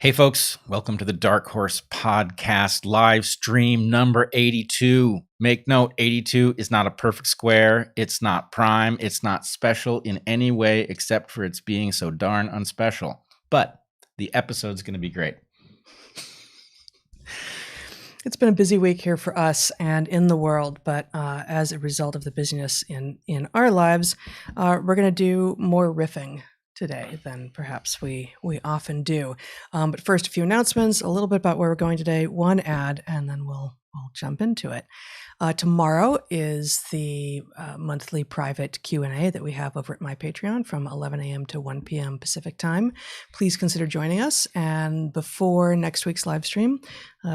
Hey folks, welcome to the DarkHorse podcast live stream number 82. Make note, 82 is not a perfect square. It's not prime. It's not special in any way except for its being so darn unspecial. But the episode's going to be great. It's been a busy week here for us and in the world, but as a result of the busyness in our lives, we're going to do more riffing today than perhaps we often do. But first, a few announcements, a little bit about where we're going today, one ad, and then we'll jump into it. Tomorrow is the monthly private Q&A that we have over at my Patreon from 11 a.m. to 1 p.m. Pacific time. Please consider joining us. And before next week's live stream,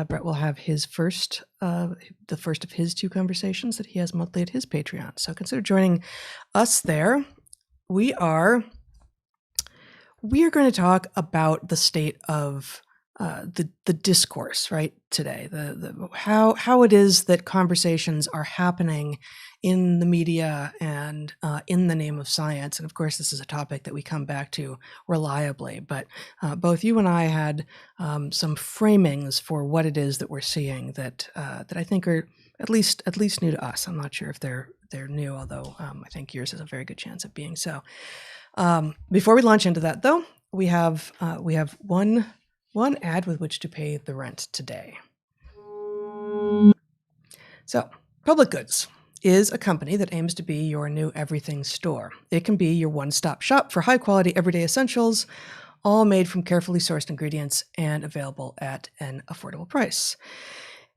Bret will have his the first of his two conversations that he has monthly at his Patreon. So consider joining us there. We are going to talk about the state of the discourse right today, the how it is that conversations are happening in the media and in the name of science. And of course, this is a topic that we come back to reliably. But both you and I had some framings for what it is that we're seeing that I think are at least new to us. I'm not sure if they're new, although I think yours has a very good chance of being so. Before we launch into that, though, we have one ad with which to pay the rent today. So, Public Goods is a company that aims to be your new everything store. It can be your one-stop shop for high-quality everyday essentials, all made from carefully sourced ingredients and available at an affordable price.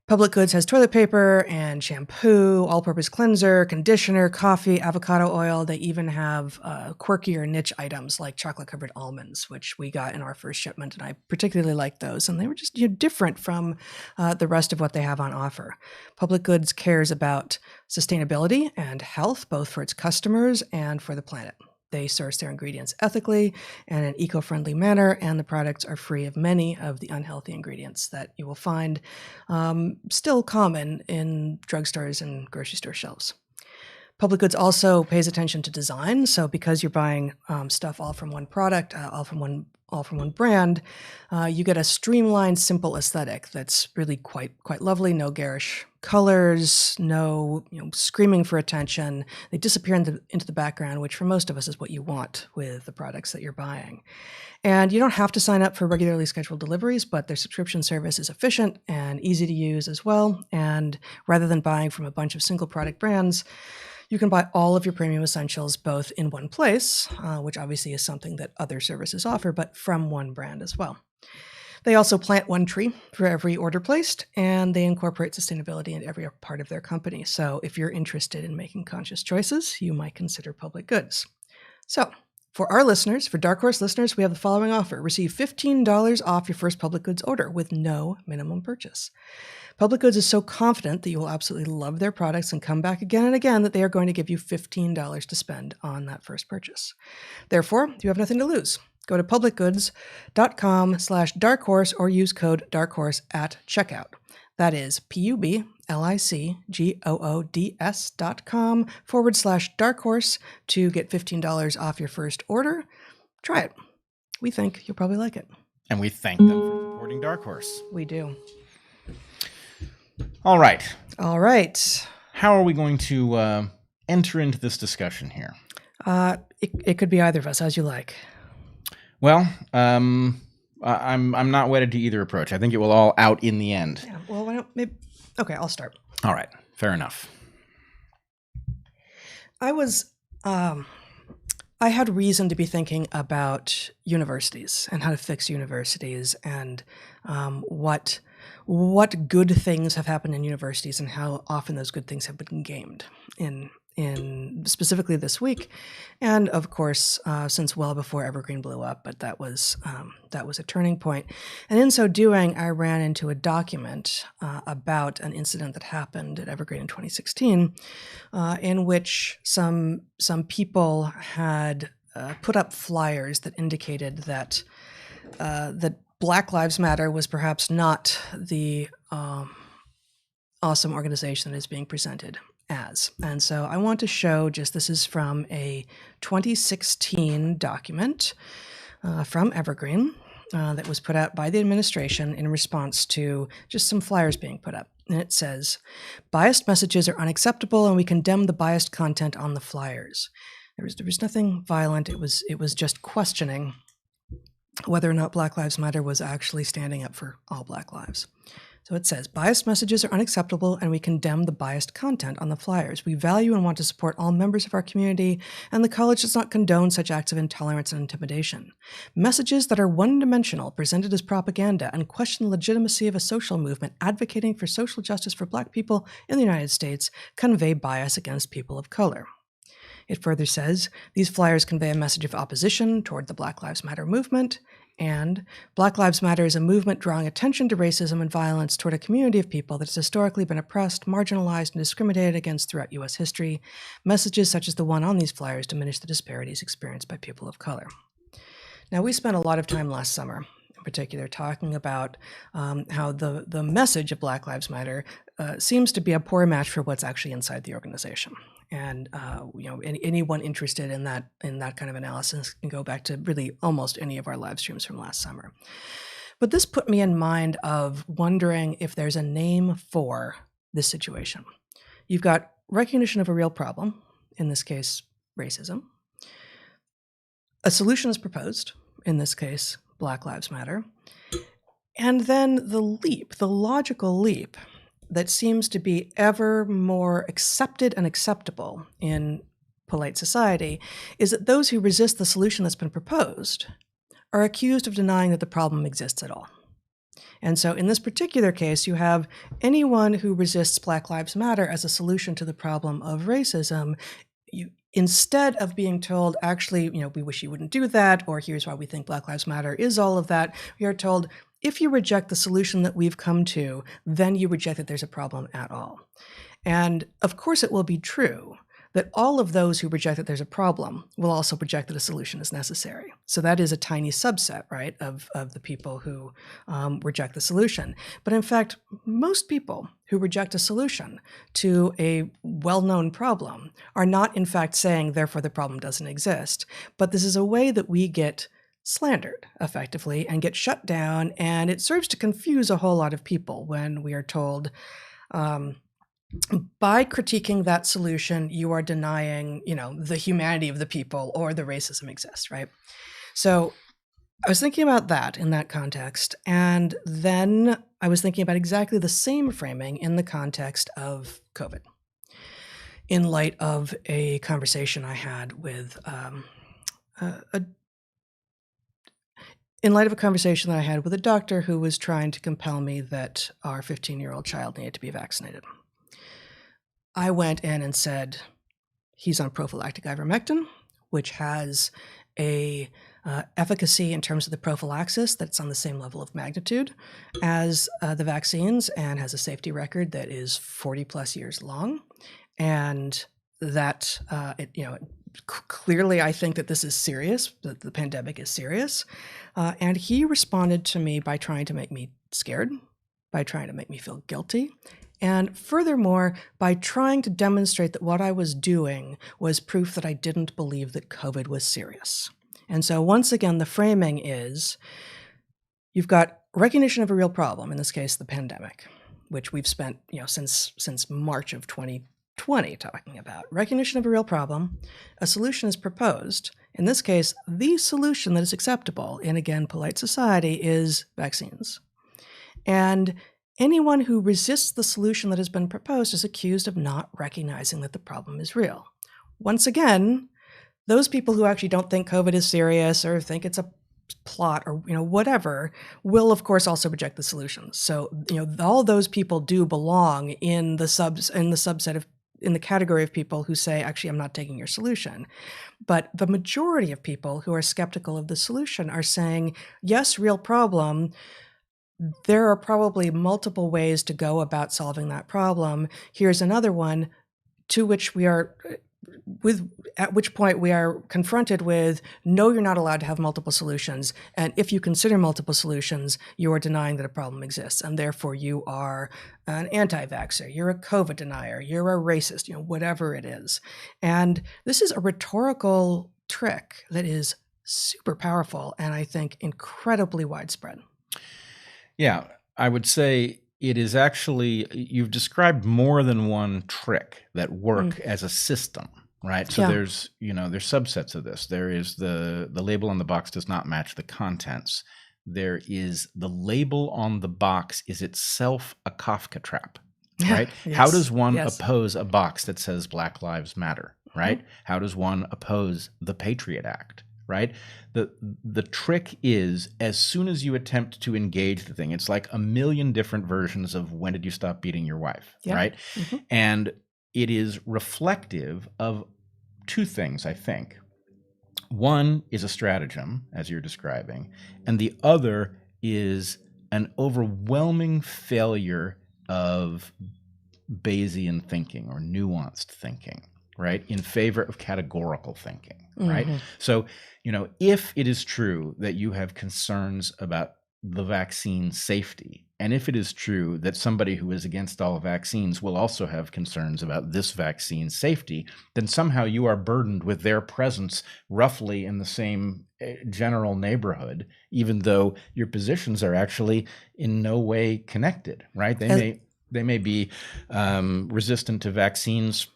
Public Goods has toilet paper and shampoo, all-purpose cleanser, conditioner, coffee, avocado oil. They even have quirkier niche items like chocolate-covered almonds, which we got in our first shipment, and I particularly liked those. And they were just different from the rest of what they have on offer. Public Goods cares about sustainability and health, both for its customers and for the planet. They source their ingredients ethically and in an eco-friendly manner, and the products are free of many of the unhealthy ingredients that you will find still common in drugstores and grocery store shelves. Public Goods also pays attention to design, so because you're buying stuff all from one product, all from one brand, you get a streamlined, simple aesthetic that's really quite lovely. No garish colors, no screaming for attention. They disappear into the background, which for most of us is what you want with the products that you're buying. And you don't have to sign up for regularly scheduled deliveries, but their subscription service is efficient and easy to use as well. And rather than buying from a bunch of single product brands, you can buy all of your premium essentials both in one place, which obviously is something that other services offer, but from one brand as well. They also plant one tree for every order placed, and they incorporate sustainability in every part of their company. So if you're interested in making conscious choices, you might consider Public Goods. So for our listeners, for DarkHorse listeners, we have the following offer. Receive $15 off your first Public Goods order with no minimum purchase. Public Goods is so confident that you will absolutely love their products and come back again and again that they are going to give you $15 to spend on that first purchase. Therefore, you have nothing to lose. Go to publicgoods.com/darkhorse or use code darkhorse at checkout. That is publicgoods.com/darkhorse to get $15 off your first order. Try it. We think you'll probably like it. And we thank them for supporting DarkHorse. We do. All right. How are we going to enter into this discussion here? It could be either of us, as you like. Well, I'm not wedded to either approach. I think it will all out in the end. Yeah. Well, why don't maybe? Okay, I'll start. All right. Fair enough. I had reason to be thinking about universities and how to fix universities and what good things have happened in universities and how often those good things have been gamed in specifically this week, and of course since well before Evergreen blew up. But that was a turning point, and in so doing, I ran into a document about an incident that happened at Evergreen in 2016, in which some people had put up flyers that indicated that Black Lives Matter was perhaps not the awesome organization that is being presented as. And so I want to show this is from a 2016 document from Evergreen. that was put out by the administration in response to just some flyers being put up. And it says, biased messages are unacceptable and we condemn the biased content on the flyers. There was nothing violent. It was just questioning whether or not Black Lives Matter was actually standing up for all Black lives. So it says, biased messages are unacceptable and we condemn the biased content on the flyers. We value and want to support all members of our community, and the college does not condone such acts of intolerance and intimidation. Messages that are one-dimensional, presented as propaganda, and question the legitimacy of a social movement advocating for social justice for Black people in the United States convey bias against people of color. It further says, these flyers convey a message of opposition toward the Black Lives Matter movement, and Black Lives Matter is a movement drawing attention to racism and violence toward a community of people that has historically been oppressed, marginalized, and discriminated against throughout U.S. history. Messages such as the one on these flyers diminish the disparities experienced by people of color. Now, we spent a lot of time last summer, in particular, talking about how the message of Black Lives Matter seems to be a poor match for what's actually inside the organization. And anyone interested in that kind of analysis can go back to really almost any of our live streams from last summer. But this put me in mind of wondering if there's a name for this situation. You've got recognition of a real problem, in this case, racism. A solution is proposed, in this case, Black Lives Matter. And then the logical leap that seems to be ever more accepted and acceptable in polite society is that those who resist the solution that's been proposed are accused of denying that the problem exists at all. And so in this particular case, you have anyone who resists Black Lives Matter as a solution to the problem of racism, instead of being told, actually, we wish you wouldn't do that, or here's why we think Black Lives Matter is all of that, we are told, if you reject the solution that we've come to, then you reject that there's a problem at all. And of course, it will be true that all of those who reject that there's a problem will also reject that a solution is necessary. So that is a tiny subset, right, of the people who reject the solution. But in fact, most people who reject a solution to a well-known problem are not, in fact, saying, therefore, the problem doesn't exist. But this is a way that we get slandered, effectively, and get shut down, and it serves to confuse a whole lot of people when we are told, by critiquing that solution, you are denying, the humanity of the people or the racism exists, right? So I was thinking about that in that context, and then I was thinking about exactly the same framing in the context of COVID, in light of a conversation I had with a doctor who was trying to compel me that our 15-year-old child needed to be vaccinated. I went in and said, he's on prophylactic ivermectin, which has a efficacy in terms of the prophylaxis that's on the same level of magnitude as the vaccines, and has a safety record that is 40 plus years long. And that, clearly I think that this is serious, that the pandemic is serious. And he responded to me by trying to make me scared, by trying to make me feel guilty, and furthermore, by trying to demonstrate that what I was doing was proof that I didn't believe that COVID was serious. And so once again, the framing is, you've got recognition of a real problem, in this case, the pandemic, which we've spent, since March of 2020 talking about. Recognition of a real problem, a solution is proposed. In this case, the solution that is acceptable in, again, polite society is vaccines. And anyone who resists the solution that has been proposed is accused of not recognizing that the problem is real. Once again, those people who actually don't think COVID is serious or think it's a plot or whatever will, of course, also reject the solutions. So all those people do belong in the category of people who say, actually, I'm not taking your solution. But the majority of people who are skeptical of the solution are saying, yes, real problem. There are probably multiple ways to go about solving that problem. Here's another one, at which point we are confronted with, no, you're not allowed to have multiple solutions. And if you consider multiple solutions, you are denying that a problem exists. And therefore you are an anti-vaxxer, you're a COVID denier, you're a racist, whatever it is. And this is a rhetorical trick that is super powerful and I think incredibly widespread. Yeah, I would say it is actually, you've described more than one trick that work as a system, right? So Yeah. there's, there's subsets of this. There is the label on the box does not match the contents. There is the label on the box is itself a Kafka trap, right? Yes. How does one Yes. oppose a box that says Black Lives Matter, right? How does one oppose the Patriot Act? Right? The trick is, as soon as you attempt to engage the thing, it's like a million different versions of when did you stop beating your wife, right? And it is reflective of two things, I think. One is a stratagem, as you're describing, and the other is an overwhelming failure of Bayesian thinking or nuanced thinking, right, in favor of categorical thinking, right? So, if it is true that you have concerns about the vaccine safety, and if it is true that somebody who is against all vaccines will also have concerns about this vaccine safety, then somehow you are burdened with their presence roughly in the same general neighborhood, even though your positions are actually in no way connected, right? They may be resistant to vaccines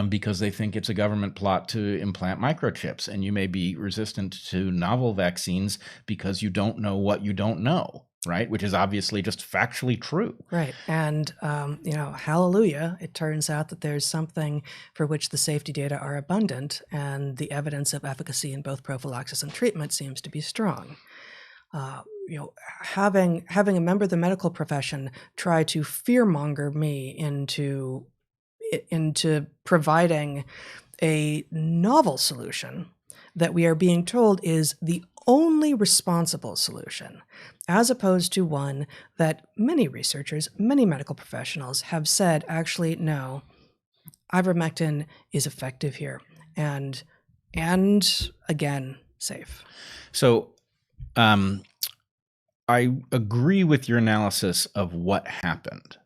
because they think it's a government plot to implant microchips, and you may be resistant to novel vaccines because you don't know what you don't know, right? Which is obviously just factually true. Right. And, hallelujah, it turns out that there's something for which the safety data are abundant, and the evidence of efficacy in both prophylaxis and treatment seems to be strong. Having a member of the medical profession try to fear-monger me into providing a novel solution that we are being told is the only responsible solution, as opposed to one that many researchers, many medical professionals have said, actually, no, ivermectin is effective here and again, safe. So I agree with your analysis of what happened.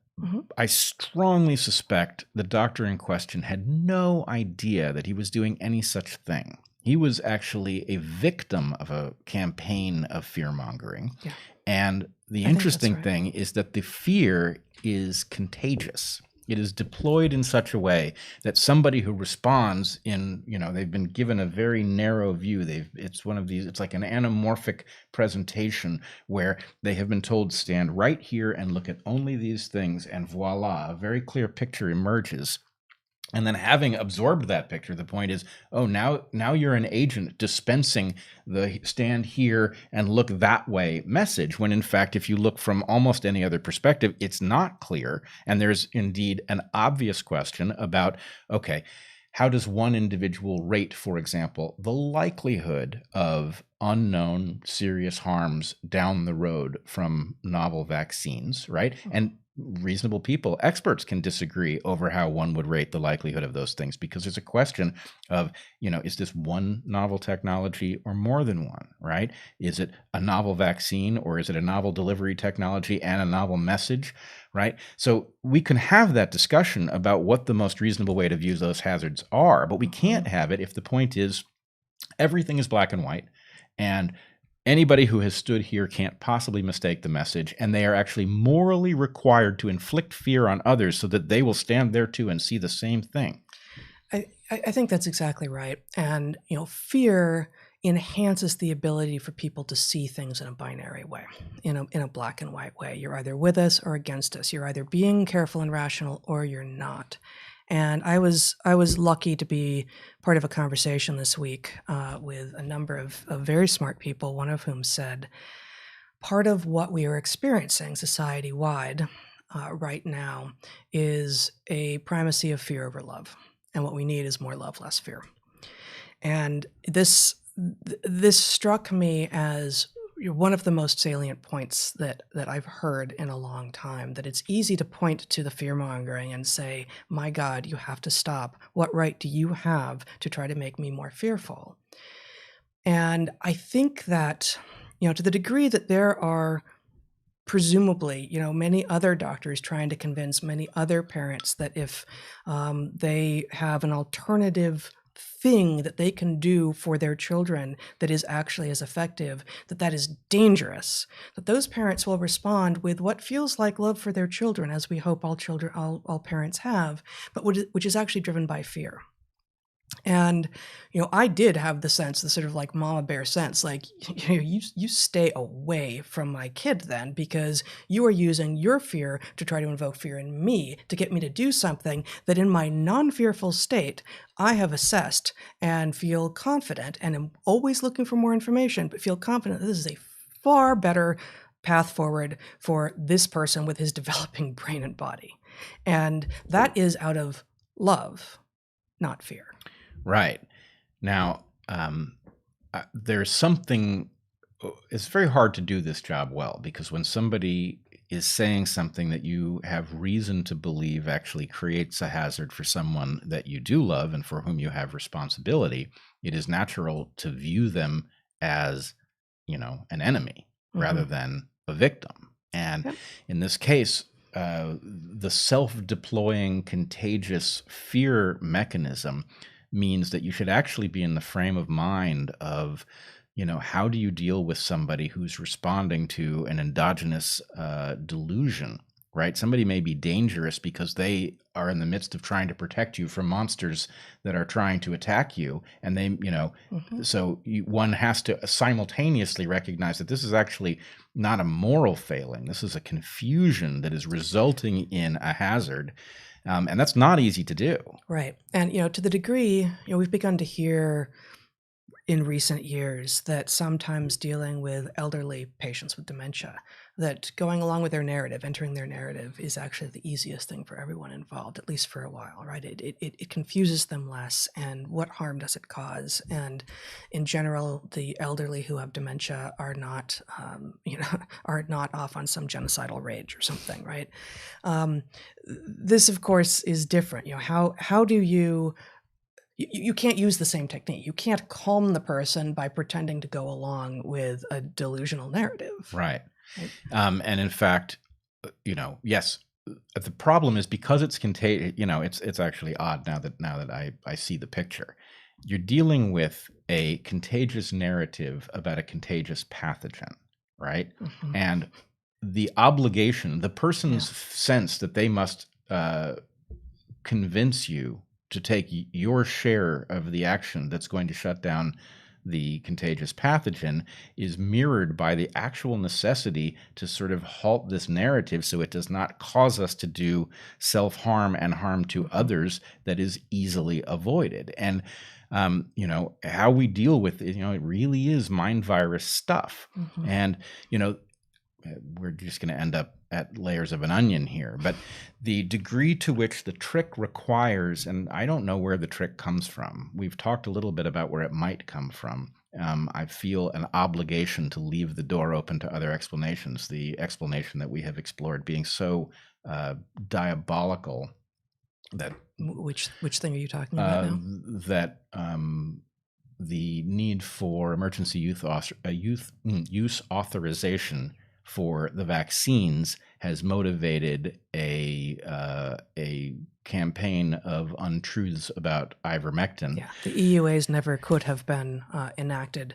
I strongly suspect the doctor in question had no idea that he was doing any such thing. He was actually a victim of a campaign of fear-mongering. Yeah. And the interesting thing is that the fear is contagious. It is deployed in such a way that somebody who responds in, they've been given a very narrow view. It's one of these, it's like an anamorphic presentation where they have been told, stand right here and look at only these things, and voila, a very clear picture emerges. And then having absorbed that picture, the point is, oh, now you're an agent dispensing the stand here and look that way message, when in fact, if you look from almost any other perspective, it's not clear. And there's indeed an obvious question about, okay, how does one individual rate, for example, the likelihood of unknown serious harms down the road from novel vaccines, right? And reasonable people, experts can disagree over how one would rate the likelihood of those things, because there's a question of, is this one novel technology or more than one, right? Is it a novel vaccine, or is it a novel delivery technology and a novel message, right? So we can have that discussion about what the most reasonable way to view those hazards are, but we can't have it if the point is everything is black and white, and anybody who has stood here can't possibly mistake the message, and they are actually morally required to inflict fear on others so that they will stand there too and see the same thing. I think that's exactly right. And, fear enhances the ability for people to see things in a binary way, in a black and white way. You're either with us or against us. You're either being careful and rational or you're not. And I was lucky to be part of a conversation this week with a number of very smart people, one of whom said, part of what we are experiencing society-wide right now is a primacy of fear over love. And what we need is more love, less fear. And this struck me as one of the most salient points that I've heard in a long time, that it's easy to point to the fear-mongering and say, my God, you have to stop. What right do you have to try to make me more fearful? And I think that, to the degree that there are presumably, many other doctors trying to convince many other parents that if they have an alternative thing that they can do for their children that is actually as effective, that is dangerous, that those parents will respond with what feels like love for their children, as we hope all parents have, but which is actually driven by fear. And, I did have the sense, the sort of like mama bear sense, like, you stay away from my kid then, because you are using your fear to try to invoke fear in me, to get me to do something that in my non-fearful state, I have assessed and feel confident, and am always looking for more information, but feel confident that this is a far better path forward for this person with his developing brain and body. And that is out of love, not fear. Right. Now, there's something, it's very hard to do this job well, because when somebody is saying something that you have reason to believe actually creates a hazard for someone that you do love and for whom you have responsibility, it is natural to view them as, an enemy rather than a victim. And in this case, the self-deploying contagious fear mechanism means that you should actually be in the frame of mind of, how do you deal with somebody who's responding to an endogenous delusion, right? Somebody may be dangerous because they are in the midst of trying to protect you from monsters that are trying to attack you. And they, so one has to simultaneously recognize that this is actually not a moral failing. This is a confusion that is resulting in a hazard. And that's not easy to do. Right. And, to the degree, we've begun to hear in recent years that sometimes dealing with elderly patients with dementia, that going along with their narrative, entering their narrative, is actually the easiest thing for everyone involved, at least for a while, right? It confuses them less, and what harm does it cause? And in general, the elderly who have dementia are not, are not off on some genocidal rage or something, right? This, of course, is different. How do you can't use the same technique. You can't calm the person by pretending to go along with a delusional narrative. Right. And in fact, yes, the problem is because it's contagious. It's actually odd now that I see the picture. You're dealing with a contagious narrative about a contagious pathogen, right? And the obligation, the person's sense that they must convince you to take your share of the action that's going to shut down the contagious pathogen is mirrored by the actual necessity to sort of halt this narrative so it does not cause us to do self-harm and harm to others that is easily avoided. And how we deal with it, it really is mind virus stuff. And we're just going to end up at layers of an onion here, but the degree to which the trick requires, and I don't know where the trick comes from. We've talked a little bit about where it might come from. I feel an obligation to leave the door open to other explanations. The explanation that we have explored being so diabolical that which thing are you talking about now? That the need for emergency use authorization for the vaccines has motivated a campaign of untruths about ivermectin. Yeah, the EUAs never could have been enacted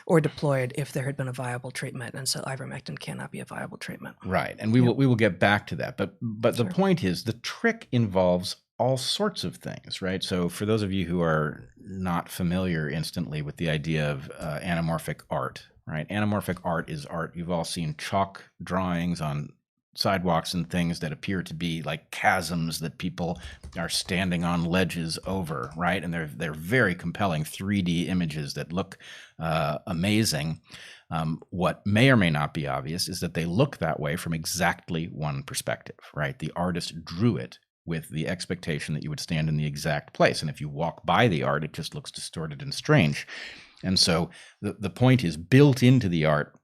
or deployed if there had been a viable treatment, and so ivermectin cannot be a viable treatment. Right, and we will get back to that. But the point is, the trick involves all sorts of things, right? So for those of you who are not familiar instantly with the idea of anamorphic art, right? Anamorphic art is art. You've all seen chalk drawings on sidewalks and things that appear to be like chasms that people are standing on ledges over, right? And they're very compelling 3D images that look amazing. What may or may not be obvious is that they look that way from exactly one perspective, right? The artist drew it with the expectation that you would stand in the exact place. And if you walk by the art, it just looks distorted and strange. And so the point is, built into the art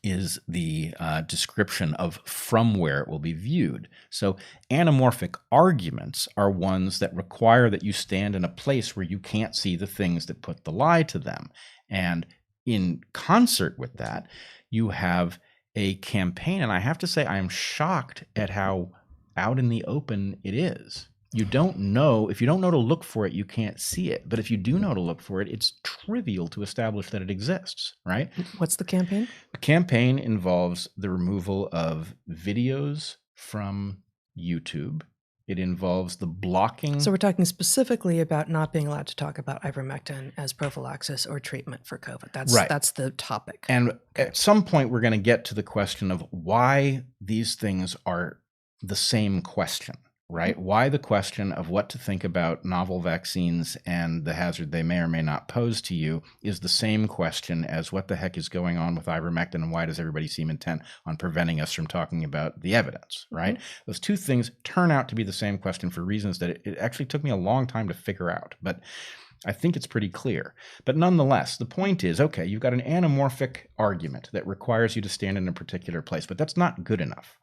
is the description of from where it will be viewed. So anamorphic arguments are ones that require that you stand in a place where you can't see the things that put the lie to them. And in concert with that, you have a campaign. And I have to say, I am shocked at how out in the open it is. you don't know. If you don't know to look for it, you can't see it. But if you do know to look for it, it's trivial to establish that it exists, right? What's the campaign? The campaign involves the removal of videos from YouTube. It involves the blocking. So we're talking specifically about not being allowed to talk about ivermectin as prophylaxis or treatment for COVID. That's the topic. And at some point, we're going to get to the question of why these things are the same question, right? Why the question of what to think about novel vaccines and the hazard they may or may not pose to you is the same question as what the heck is going on with ivermectin and why does everybody seem intent on preventing us from talking about the evidence, right? Those two things turn out to be the same question for reasons that it actually took me a long time to figure out, but I think it's pretty clear. But nonetheless, the point is, okay, you've got an anamorphic argument that requires you to stand in a particular place, but that's not good enough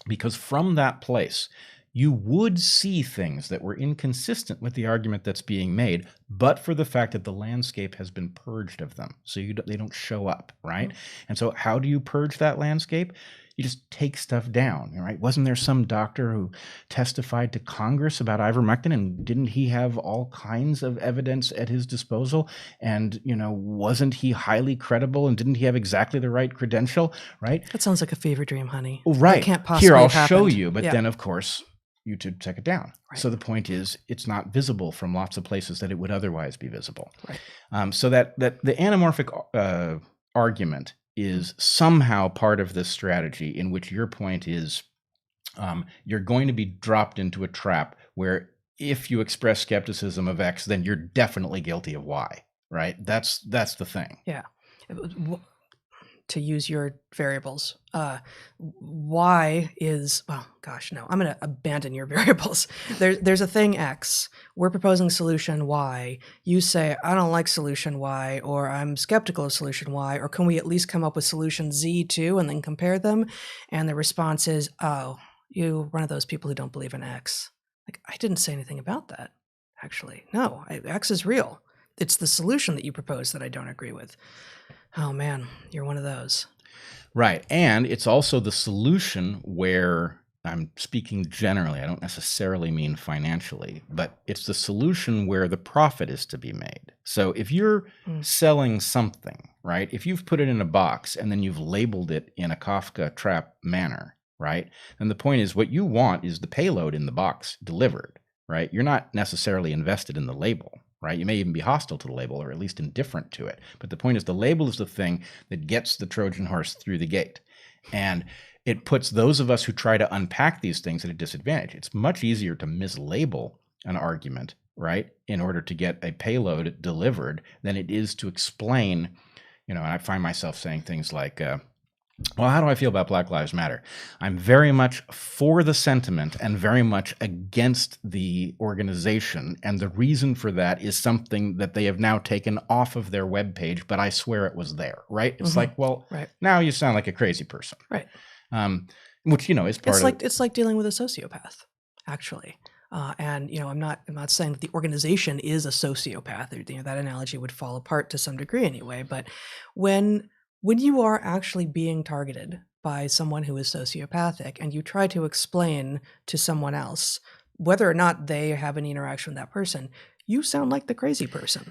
because from that place, you would see things that were inconsistent with the argument that's being made, but for the fact that the landscape has been purged of them. So they don't show up, right? And so how do you purge that landscape? You just take stuff down, right? Wasn't there some doctor who testified to Congress about ivermectin and didn't he have all kinds of evidence at his disposal? And, wasn't he highly credible and didn't he have exactly the right credential, right? That sounds like a fever dream, honey. Oh, right. That can't possibly Here, I'll have show happened. you. But then, of course, YouTube took it down. Right. So the point is, it's not visible from lots of places that it would otherwise be visible. Right. So that the anamorphic argument is somehow part of this strategy in which your point is you're going to be dropped into a trap where if you express skepticism of X, then you're definitely guilty of Y, right? That's the thing. Yeah. To use your variables, Y is, well, gosh, no, I'm going to abandon your variables. There's a thing X. We're proposing solution Y. You say, I don't like solution Y, or I'm skeptical of solution Y, or can we at least come up with solution Z too and then compare them? And the response is, oh, you're one of those people who don't believe in X. Like, I didn't say anything about that, actually. No, X is real. It's the solution that you propose that I don't agree with. Oh man, you're one of those. Right. And it's also the solution where I'm speaking generally. I don't necessarily mean financially, but it's the solution where the profit is to be made. So if you're selling something, right, if you've put it in a box and then you've labeled it in a Kafka trap manner, right, then the point is what you want is the payload in the box delivered, right? You're not necessarily invested in the label. Right? You may even be hostile to the label or at least indifferent to it. But the point is the label is the thing that gets the Trojan horse through the gate. And it puts those of us who try to unpack these things at a disadvantage. It's much easier to mislabel an argument, right, in order to get a payload delivered than it is to explain, and I find myself saying things like, well, how do I feel about Black Lives Matter? I'm very much for the sentiment and very much against the organization. And the reason for that is something that they have now taken off of their webpage, but I swear it was there, right? It's like, well, now you sound like a crazy person. Right. Which, is part of it's like dealing with a sociopath, actually. And I'm not saying that the organization is a sociopath. That analogy would fall apart to some degree anyway. But when you are actually being targeted by someone who is sociopathic and you try to explain to someone else whether or not they have any interaction with that person, you sound like the crazy person.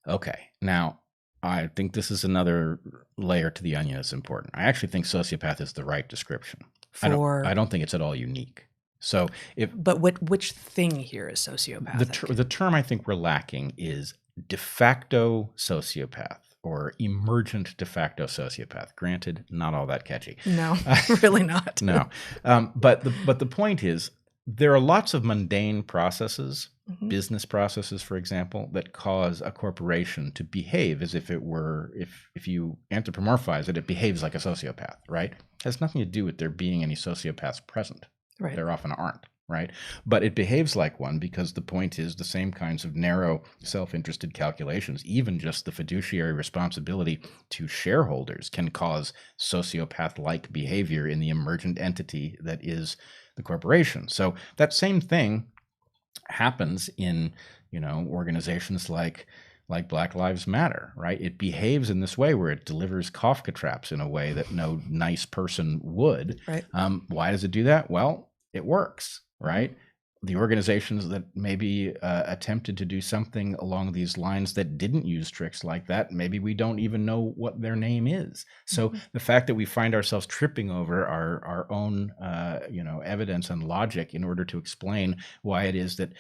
Okay. Now, I think this is another layer to the onion that's important. I actually think sociopath is the right description. I don't think it's at all unique. So But which thing here is sociopathic? The term I think we're lacking is de facto sociopath. Or emergent de facto sociopath. Granted, not all that catchy. No, really not. No. But the point is, there are lots of mundane processes, business processes, for example, that cause a corporation to behave as if it were, if you anthropomorphize it, it behaves like a sociopath, right? It has nothing to do with there being any sociopaths present. Right. There often aren't. Right. But it behaves like one because the point is the same kinds of narrow self-interested calculations, even just the fiduciary responsibility to shareholders can cause sociopath-like behavior in the emergent entity that is the corporation. So that same thing happens in, organizations like Black Lives Matter, right? It behaves in this way where it delivers Kafka traps in a way that no nice person would. Right. Why does it do that? Well, it works. Right? the organizations that maybe attempted to do something along these lines that didn't use tricks like that, maybe we don't even know what their name is. So the fact that we find ourselves tripping over our own, evidence and logic in order to explain why it is that,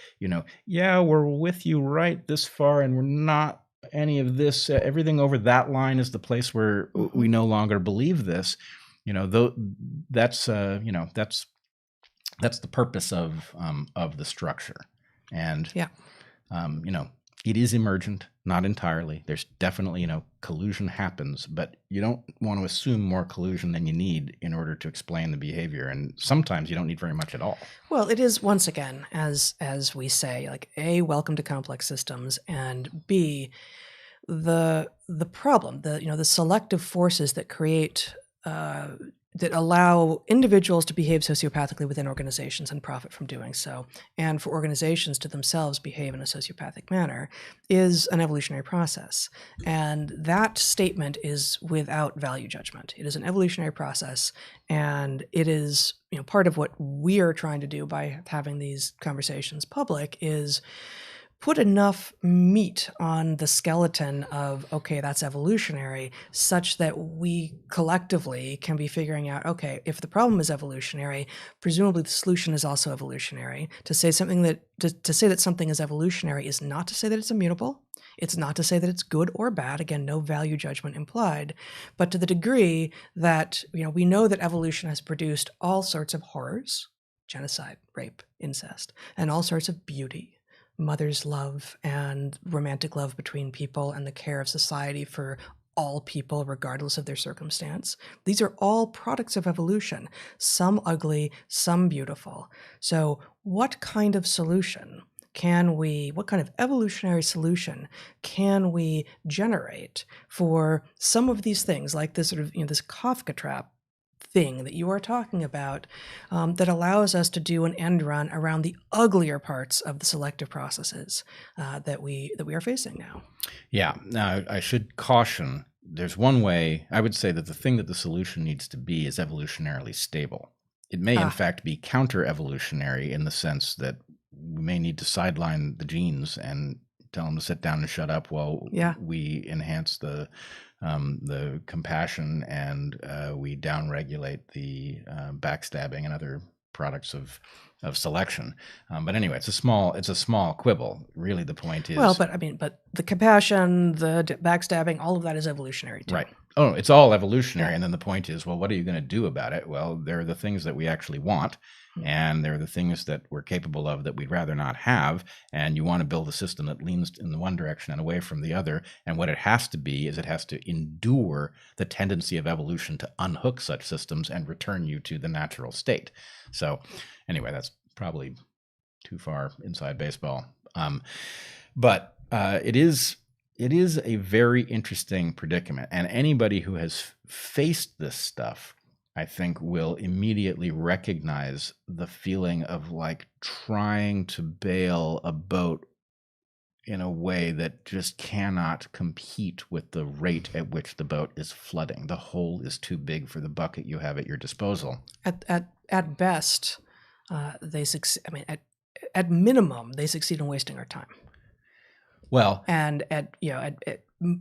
yeah, we're with you right this far and we're not any of this, everything over that line is the place where we no longer believe this, that's the purpose of the structure. And it is emergent, not entirely. There's definitely, collusion happens, but you don't want to assume more collusion than you need in order to explain the behavior. And sometimes you don't need very much at all. Well, it is, once again, as we say, like, A, welcome to complex systems, and B, the problem, the selective forces that create that allow individuals to behave sociopathically within organizations and profit from doing so, and for organizations to themselves behave in a sociopathic manner, is an evolutionary process. And that statement is without value judgment. It is an evolutionary process, and it is, part of what we are trying to do by having these conversations public is put enough meat on the skeleton of, okay, that's evolutionary, such that we collectively can be figuring out, okay, if the problem is evolutionary, presumably the solution is also evolutionary. To say that something is evolutionary is not to say that it's immutable. It's not to say that it's good or bad. Again, no value judgment implied. But to the degree that, we know that evolution has produced all sorts of horrors, genocide, rape, incest, and all sorts of beauty, mother's love and romantic love between people, and the care of society for all people, regardless of their circumstance. These are all products of evolution, some ugly, some beautiful. So what kind of evolutionary solution can we generate for some of these things, like this sort of, this Kafka trap thing that you are talking about, that allows us to do an end run around the uglier parts of the selective processes that we are facing now? Yeah. Now, I should caution, there's one way, I would say that the thing that the solution needs to be is evolutionarily stable. It may, in fact, be counter-evolutionary in the sense that we may need to sideline the genes and tell them to sit down and shut up while we enhance the compassion and we downregulate the backstabbing and other products of selection. But anyway, it's a small quibble. Really, the point is, but the compassion, the backstabbing, all of that is evolutionary too. Right. Oh, it's all evolutionary. Yeah. And then the point is, well, what are you going to do about it? Well, there are the things that we actually want, and there are the things that we're capable of that we'd rather not have. And you want to build a system that leans in the one direction and away from the other. And what it has to be is it has to endure the tendency of evolution to unhook such systems and return you to the natural state. So anyway, that's probably too far inside baseball. But it is a very interesting predicament. And anybody who has faced this stuff, I think, will immediately recognize the feeling of like trying to bail a boat in a way that just cannot compete with the rate at which the boat is flooding. The hole is too big for the bucket you have at your disposal. At best, they succeed. I mean, at minimum, they succeed in wasting our time. Well, and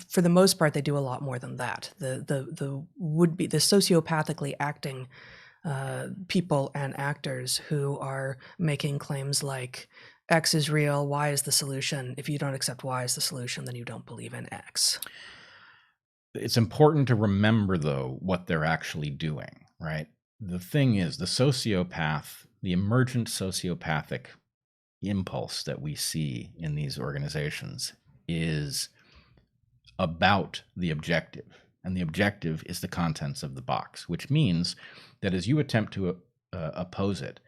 for the most part, they do a lot more than that. The sociopathically acting people and actors who are making claims like X is real, Y is the solution. If you don't accept Y as the solution, then you don't believe in X. It's important to remember, though, what they're actually doing, right? The thing is, the sociopath, the emergent sociopathic impulse that we see in these organizations is about the objective. And the objective is the contents of the box, which means that as you attempt to oppose it,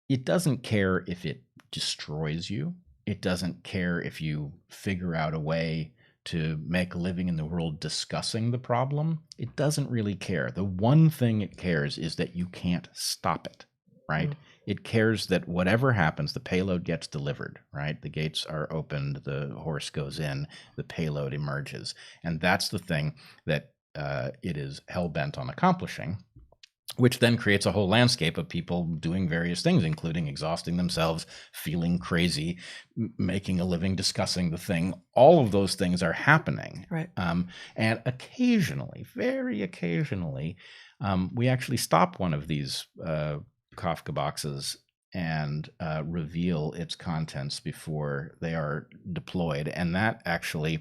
it doesn't care if it destroys you. It doesn't care if you figure out a way to make a living in the world discussing the problem. It doesn't really care. The one thing it cares is that you can't stop it, right? It cares that whatever happens, the payload gets delivered, right? The gates are opened, the horse goes in, the payload emerges. And that's the thing that it is hell-bent on accomplishing. which then creates a whole landscape of people doing various things, including exhausting themselves, feeling crazy, making a living, discussing the thing. All of those things are happening. Right. And occasionally, very occasionally, we actually stop one of these Kafka boxes and reveal its contents before they are deployed. And that actually,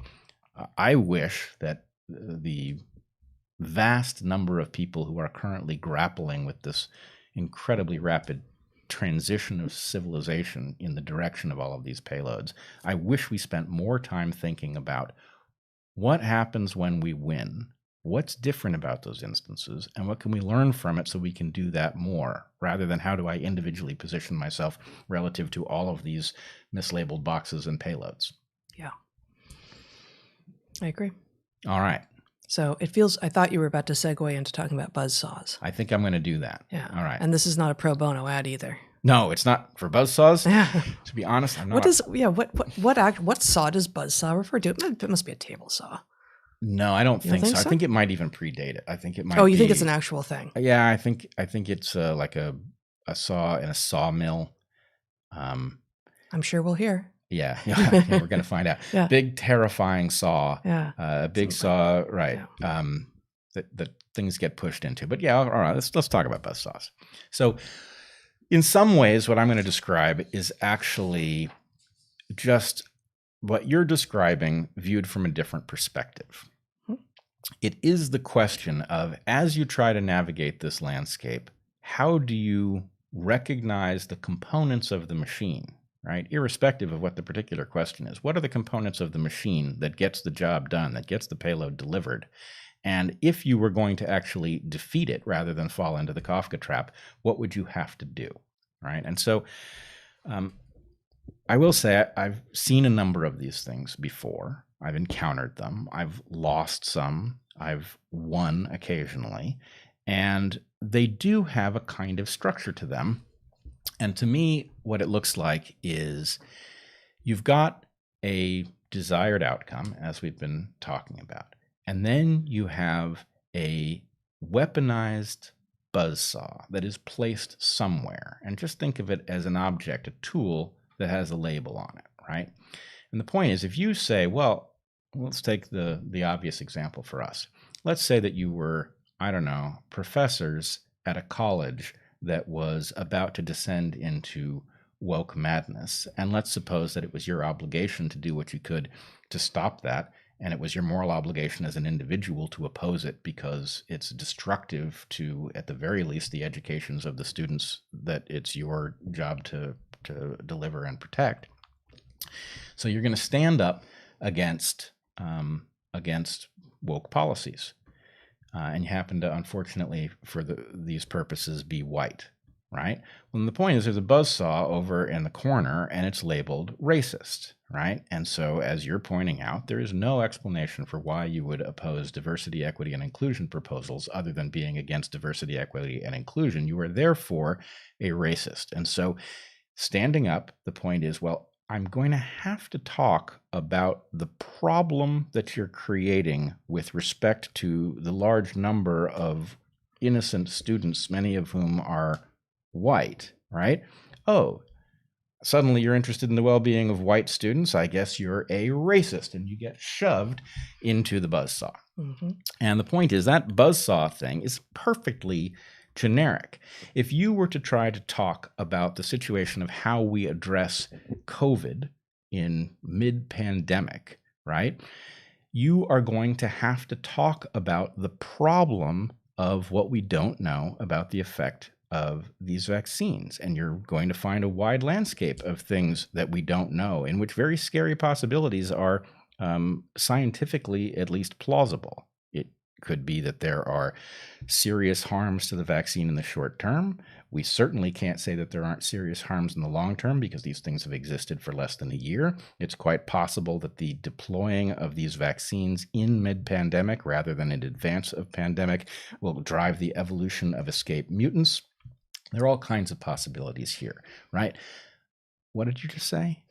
I wish that the vast number of people who are currently grappling with this incredibly rapid transition of civilization in the direction of all of these payloads, I wish we spent more time thinking about what happens when we win, what's different about those instances, and what can we learn from it so we can do that more, rather than how do I individually position myself relative to all of these mislabeled boxes and payloads. Yeah. I agree. All right. So it feels, I thought you were about to segue into talking about buzzsaws. I think I'm going to do that. Yeah. All right. And this is not a pro bono ad either. No, it's not for buzzsaws. Yeah. To be honest, I'm not. What saw does buzzsaw refer to? It must be a table saw. No, I don't think so. so. I think it might even predate it. I think it might. Oh, you think it's an actual thing? Yeah, I think it's like a saw in a sawmill. I'm sure we'll hear. Yeah, we're gonna find out. Yeah. Big terrifying saw. Yeah. A big saw, right? Yeah. That things get pushed into. But yeah, all right. Let's talk about buzzsaws. So, in some ways, what I'm going to describe is actually just what you're describing viewed from a different perspective. It is the question of, as you try to navigate this landscape, how do you recognize the components of the machine, right? Irrespective of what the particular question is. What are the components of the machine that gets the job done, that gets the payload delivered? And if you were going to actually defeat it rather than fall into the Kafka trap, what would you have to do, right? And so I will say I've seen a number of these things before. I've encountered them. I've lost some. I've won occasionally. And they do have a kind of structure to them. And to me, what it looks like is you've got a desired outcome, as we've been talking about. And then you have a weaponized buzzsaw that is placed somewhere. And just think of it as an object, a tool that has a label on it, right? And the point is, if you say, well, let's take the obvious example for us. Let's say that you were, I don't know, professors at a college that was about to descend into woke madness. And let's suppose that it was your obligation to do what you could to stop that. And it was your moral obligation as an individual to oppose it because it's destructive to, at the very least, the educations of the students that it's your job to deliver and protect. So you're going to stand up against woke policies. And you happen to, unfortunately, for these purposes, be white, right? Well, the point is there's a buzzsaw over in the corner, and it's labeled racist, right? And so, as you're pointing out, there is no explanation for why you would oppose diversity, equity, and inclusion proposals other than being against diversity, equity, and inclusion. You are therefore a racist. And so, standing up, the point is, well, I'm going to have to talk about the problem that you're creating with respect to the large number of innocent students, many of whom are white, right? Oh, suddenly you're interested in the well-being of white students. I guess you're a racist, and you get shoved into the buzzsaw. Mm-hmm. And the point is that buzzsaw thing is perfectly generic. If you were to try to talk about the situation of how we address COVID in mid-pandemic, right, you are going to have to talk about the problem of what we don't know about the effect of these vaccines. And you're going to find a wide landscape of things that we don't know, in which very scary possibilities are scientifically at least plausible. It could be that there are serious harms to the vaccine in the short term. We certainly can't say that there aren't serious harms in the long term because these things have existed for less than a year. It's quite possible that the deploying of these vaccines in mid-pandemic rather than in advance of pandemic will drive the evolution of escape mutants. There are all kinds of possibilities here, right? What did you just say?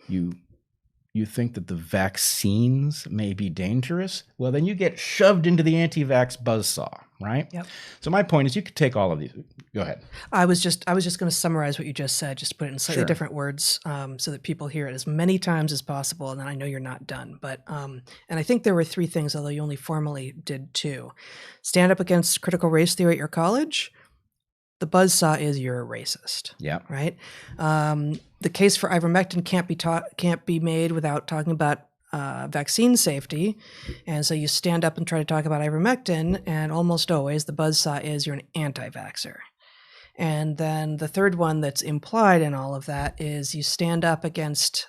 You think that the vaccines may be dangerous? Well, then you get shoved into the anti-vax buzzsaw, right? Yep. So my point is you could take all of these. Go ahead. I was just going to summarize what you just said, just to put it in slightly Sure. different words, so that people hear it as many times as possible. And then I know you're not done. But and I think there were 3 things, although you only formally did 2. Stand up against critical race theory at your college. The buzzsaw is you're a racist. Yeah. Right. The case for ivermectin can't be made without talking about vaccine safety. And so you stand up and try to talk about ivermectin, and almost always the buzzsaw is you're an anti-vaxxer. And then the third one that's implied in all of that is you stand up against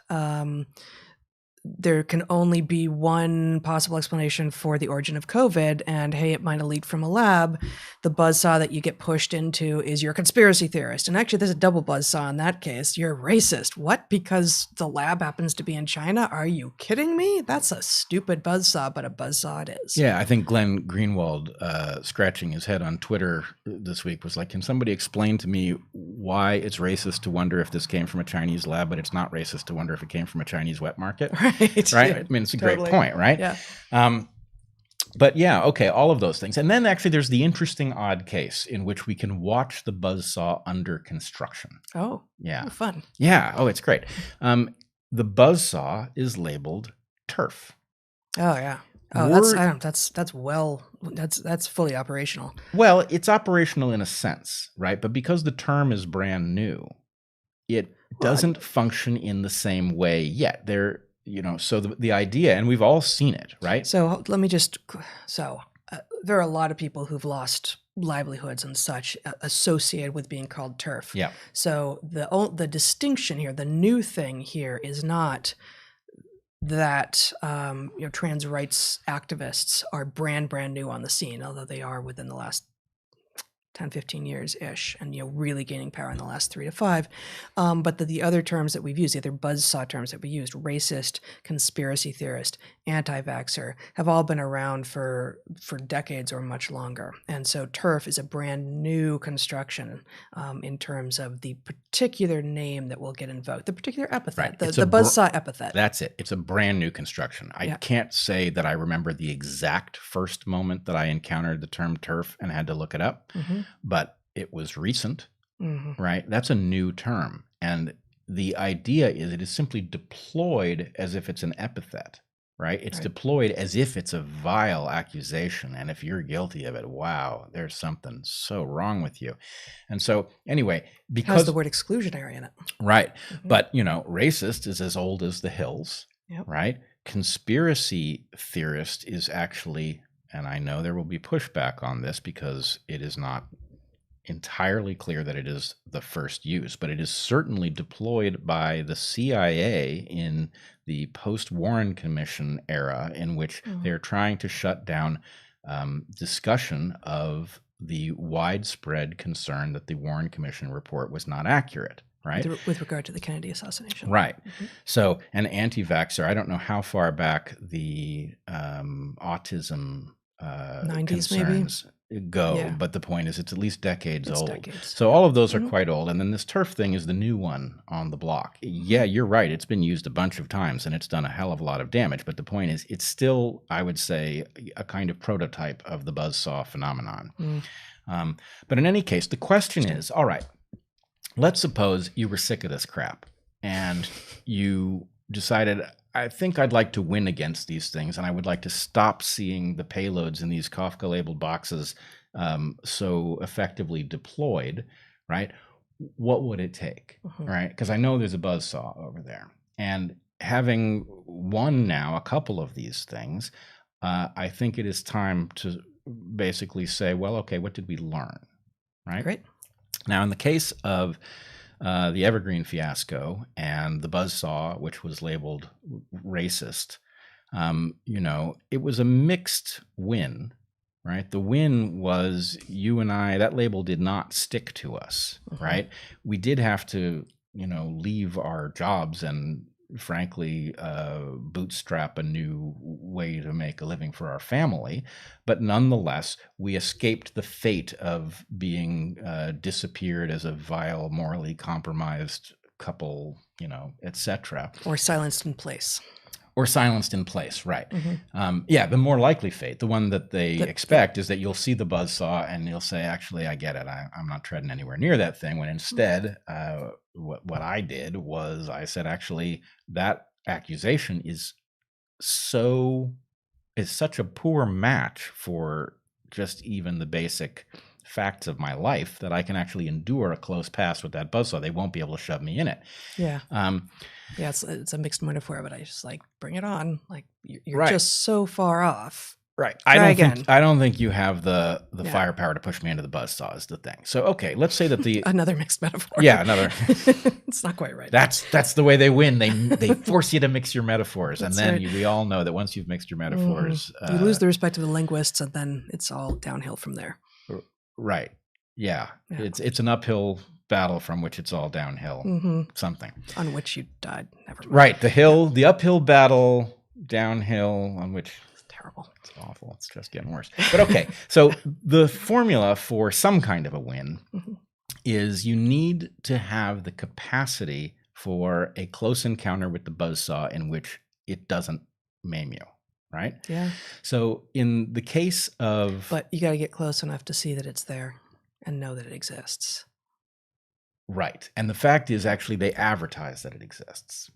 there can only be one possible explanation for the origin of COVID, and hey, it might have leaked from a lab. The buzzsaw that you get pushed into is you're a conspiracy theorist. And actually, there's a double buzzsaw in that case. You're a racist. What? Because the lab happens to be in China? Are you kidding me? That's a stupid buzzsaw, but a buzzsaw it is. Yeah, I think Glenn Greenwald, scratching his head on Twitter this week, was like, can somebody explain to me why it's racist to wonder if this came from a Chinese lab, but it's not racist to wonder if it came from a Chinese wet market? Right. Right? I mean, it's a Totally. great point, right? Yeah. But yeah, okay, all of those things. And then actually there's the interesting odd case in which we can watch the buzzsaw under construction. Oh, Yeah. fun. Yeah. Oh, it's great. The buzzsaw is labeled TERF. Oh, yeah. Oh, that's fully operational. Well, it's operational in a sense, right? But because the term is brand new, it doesn't function in the same way yet. So the idea, and we've all seen it, right? So let me there are a lot of people who've lost livelihoods and such associated with being called TERF. Yeah. So the distinction here, the new thing here is not that trans rights activists are brand new on the scene, although they are within the last 10, 15 years-ish, and really gaining power in the last 3 to 5. But the other terms that we've used, the other buzzsaw terms that we used, racist, conspiracy theorist, anti-vaxxer, have all been around for decades or much longer. And so TERF is a brand new construction in terms of the particular name that will get invoked, the particular epithet, Right. the buzzsaw epithet. That's it. It's a brand new construction. I can't say that I remember the exact first moment that I encountered the term TERF and had to look it up. Mm-hmm. But it was recent, Mm-hmm. right? That's a new term. And the idea is it is simply deployed as if it's an epithet, right? It's deployed as if it's a vile accusation. And if you're guilty of it, wow, there's something so wrong with you. And so anyway, because Has the word exclusionary in it. right. Mm-hmm. But, racist is as old as the hills, Yep. right? Conspiracy theorist is actually, and I know there will be pushback on this because it is not entirely clear that it is the first use, but it is certainly deployed by the CIA in the post-Warren Commission era, in which they're trying to shut down discussion of the widespread concern that the Warren Commission report was not accurate. Right? With regard to the Kennedy assassination. Right. Mm-hmm. So an anti-vaxxer, I don't know how far back the autism 90s concerns go, Yeah. but the point is it's at least decades It's old. decades. So all of those are Mhm. quite old. And then this TERF thing is the new one on the block. Yeah, you're right. It's been used a bunch of times and it's done a hell of a lot of damage. But the point is it's still, I would say, a kind of prototype of the buzzsaw phenomenon. Mm. But in any case, the question is, all right, let's suppose you were sick of this crap and you decided, I think I'd like to win against these things and I would like to stop seeing the payloads in these Kafka-labeled boxes so effectively deployed, right? What would it take, right? Because I know there's a buzzsaw over there. And having won now a couple of these things, I think it is time to basically say, well, okay, what did we learn, right? Great. Now, in the case of the Evergreen fiasco and the buzzsaw, which was labeled racist, it was a mixed win, right? The win was you and I, that label did not stick to us, right? We did have to, leave our jobs and frankly, bootstrap a new way to make a living for our family. But nonetheless, we escaped the fate of being disappeared as a vile, morally compromised couple, etc. Or silenced in place. Or silenced in place, right. The more likely fate, the one that they expect, is that you'll see the buzzsaw and you'll say, actually, I get it. I'm not treading anywhere near that thing. When instead, what I did was I said, actually, that accusation is such a poor match for just even the basic facts of my life that I can actually endure a close pass with that buzzsaw. They won't be able to shove me in it. Yeah. It's a mixed metaphor, but I just like, bring it on. Like, you're Right. just so far off. Right. Try I don't think you have the firepower to push me into the buzzsaw is the thing. So, okay, let's say that another mixed metaphor. Yeah, another. It's not quite right. That's the way they win. They force you to mix your metaphors, and then right. we all know that once you've mixed your metaphors, you lose the respect of the linguists, and then it's all downhill from there. Right. Yeah. It's an uphill battle from which it's all downhill. Something on which you died. Never mind. Right. The uphill battle, downhill on which. Terrible. It's awful. It's just getting worse. But okay. So the formula for some kind of a win is you need to have the capacity for a close encounter with the buzzsaw in which it doesn't maim you. Right? Yeah. So in the case of... But you got to get close enough to see that it's there and know that it exists. Right. And the fact is, actually, they advertise that it exists.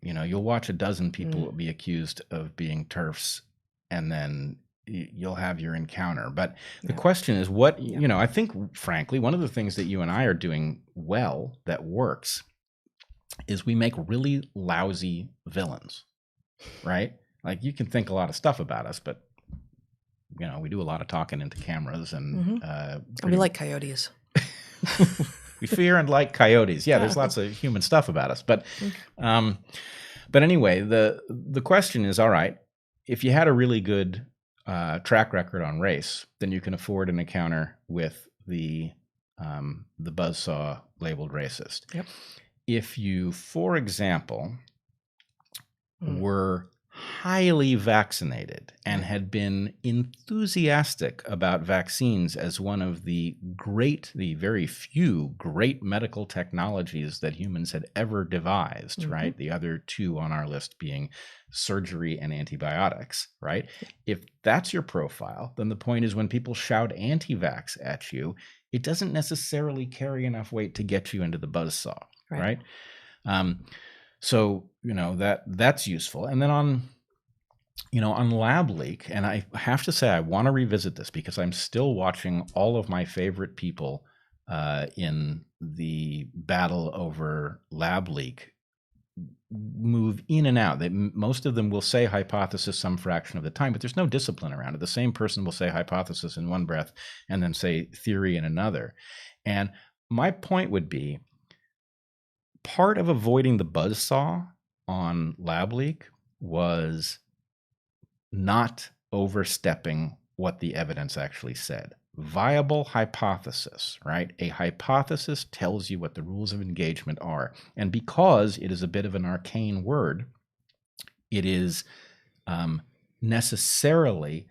You'll watch a dozen people be accused of being TERFs, and then you'll have your encounter. But the question is what, I think, frankly, one of the things that you and I are doing well that works is we make really lousy villains, right? Like, you can think a lot of stuff about us, but, we do a lot of talking into cameras and we like coyotes. We fear and like coyotes. Yeah, there's lots of human stuff about us. But anyway, the question is, all right, if you had a really good track record on race, then you can afford an encounter with the buzzsaw labeled racist. Yep. If you, for example, were highly vaccinated and had been enthusiastic about vaccines as one of the very few great medical technologies that humans had ever devised, right? The other two on our list being surgery and antibiotics, right? If that's your profile, then the point is when people shout anti-vax at you, it doesn't necessarily carry enough weight to get you into the buzzsaw, right? So, that's useful. And then on Lab Leak, and I have to say I want to revisit this because I'm still watching all of my favorite people in the battle over Lab Leak move in and out. Most of them will say hypothesis some fraction of the time, but there's no discipline around it. The same person will say hypothesis in one breath and then say theory in another. And my point would be, part of avoiding the buzzsaw on Lab Leak was not overstepping what the evidence actually said. Viable hypothesis, right? A hypothesis tells you what the rules of engagement are. And because it is a bit of an arcane word, it is necessarily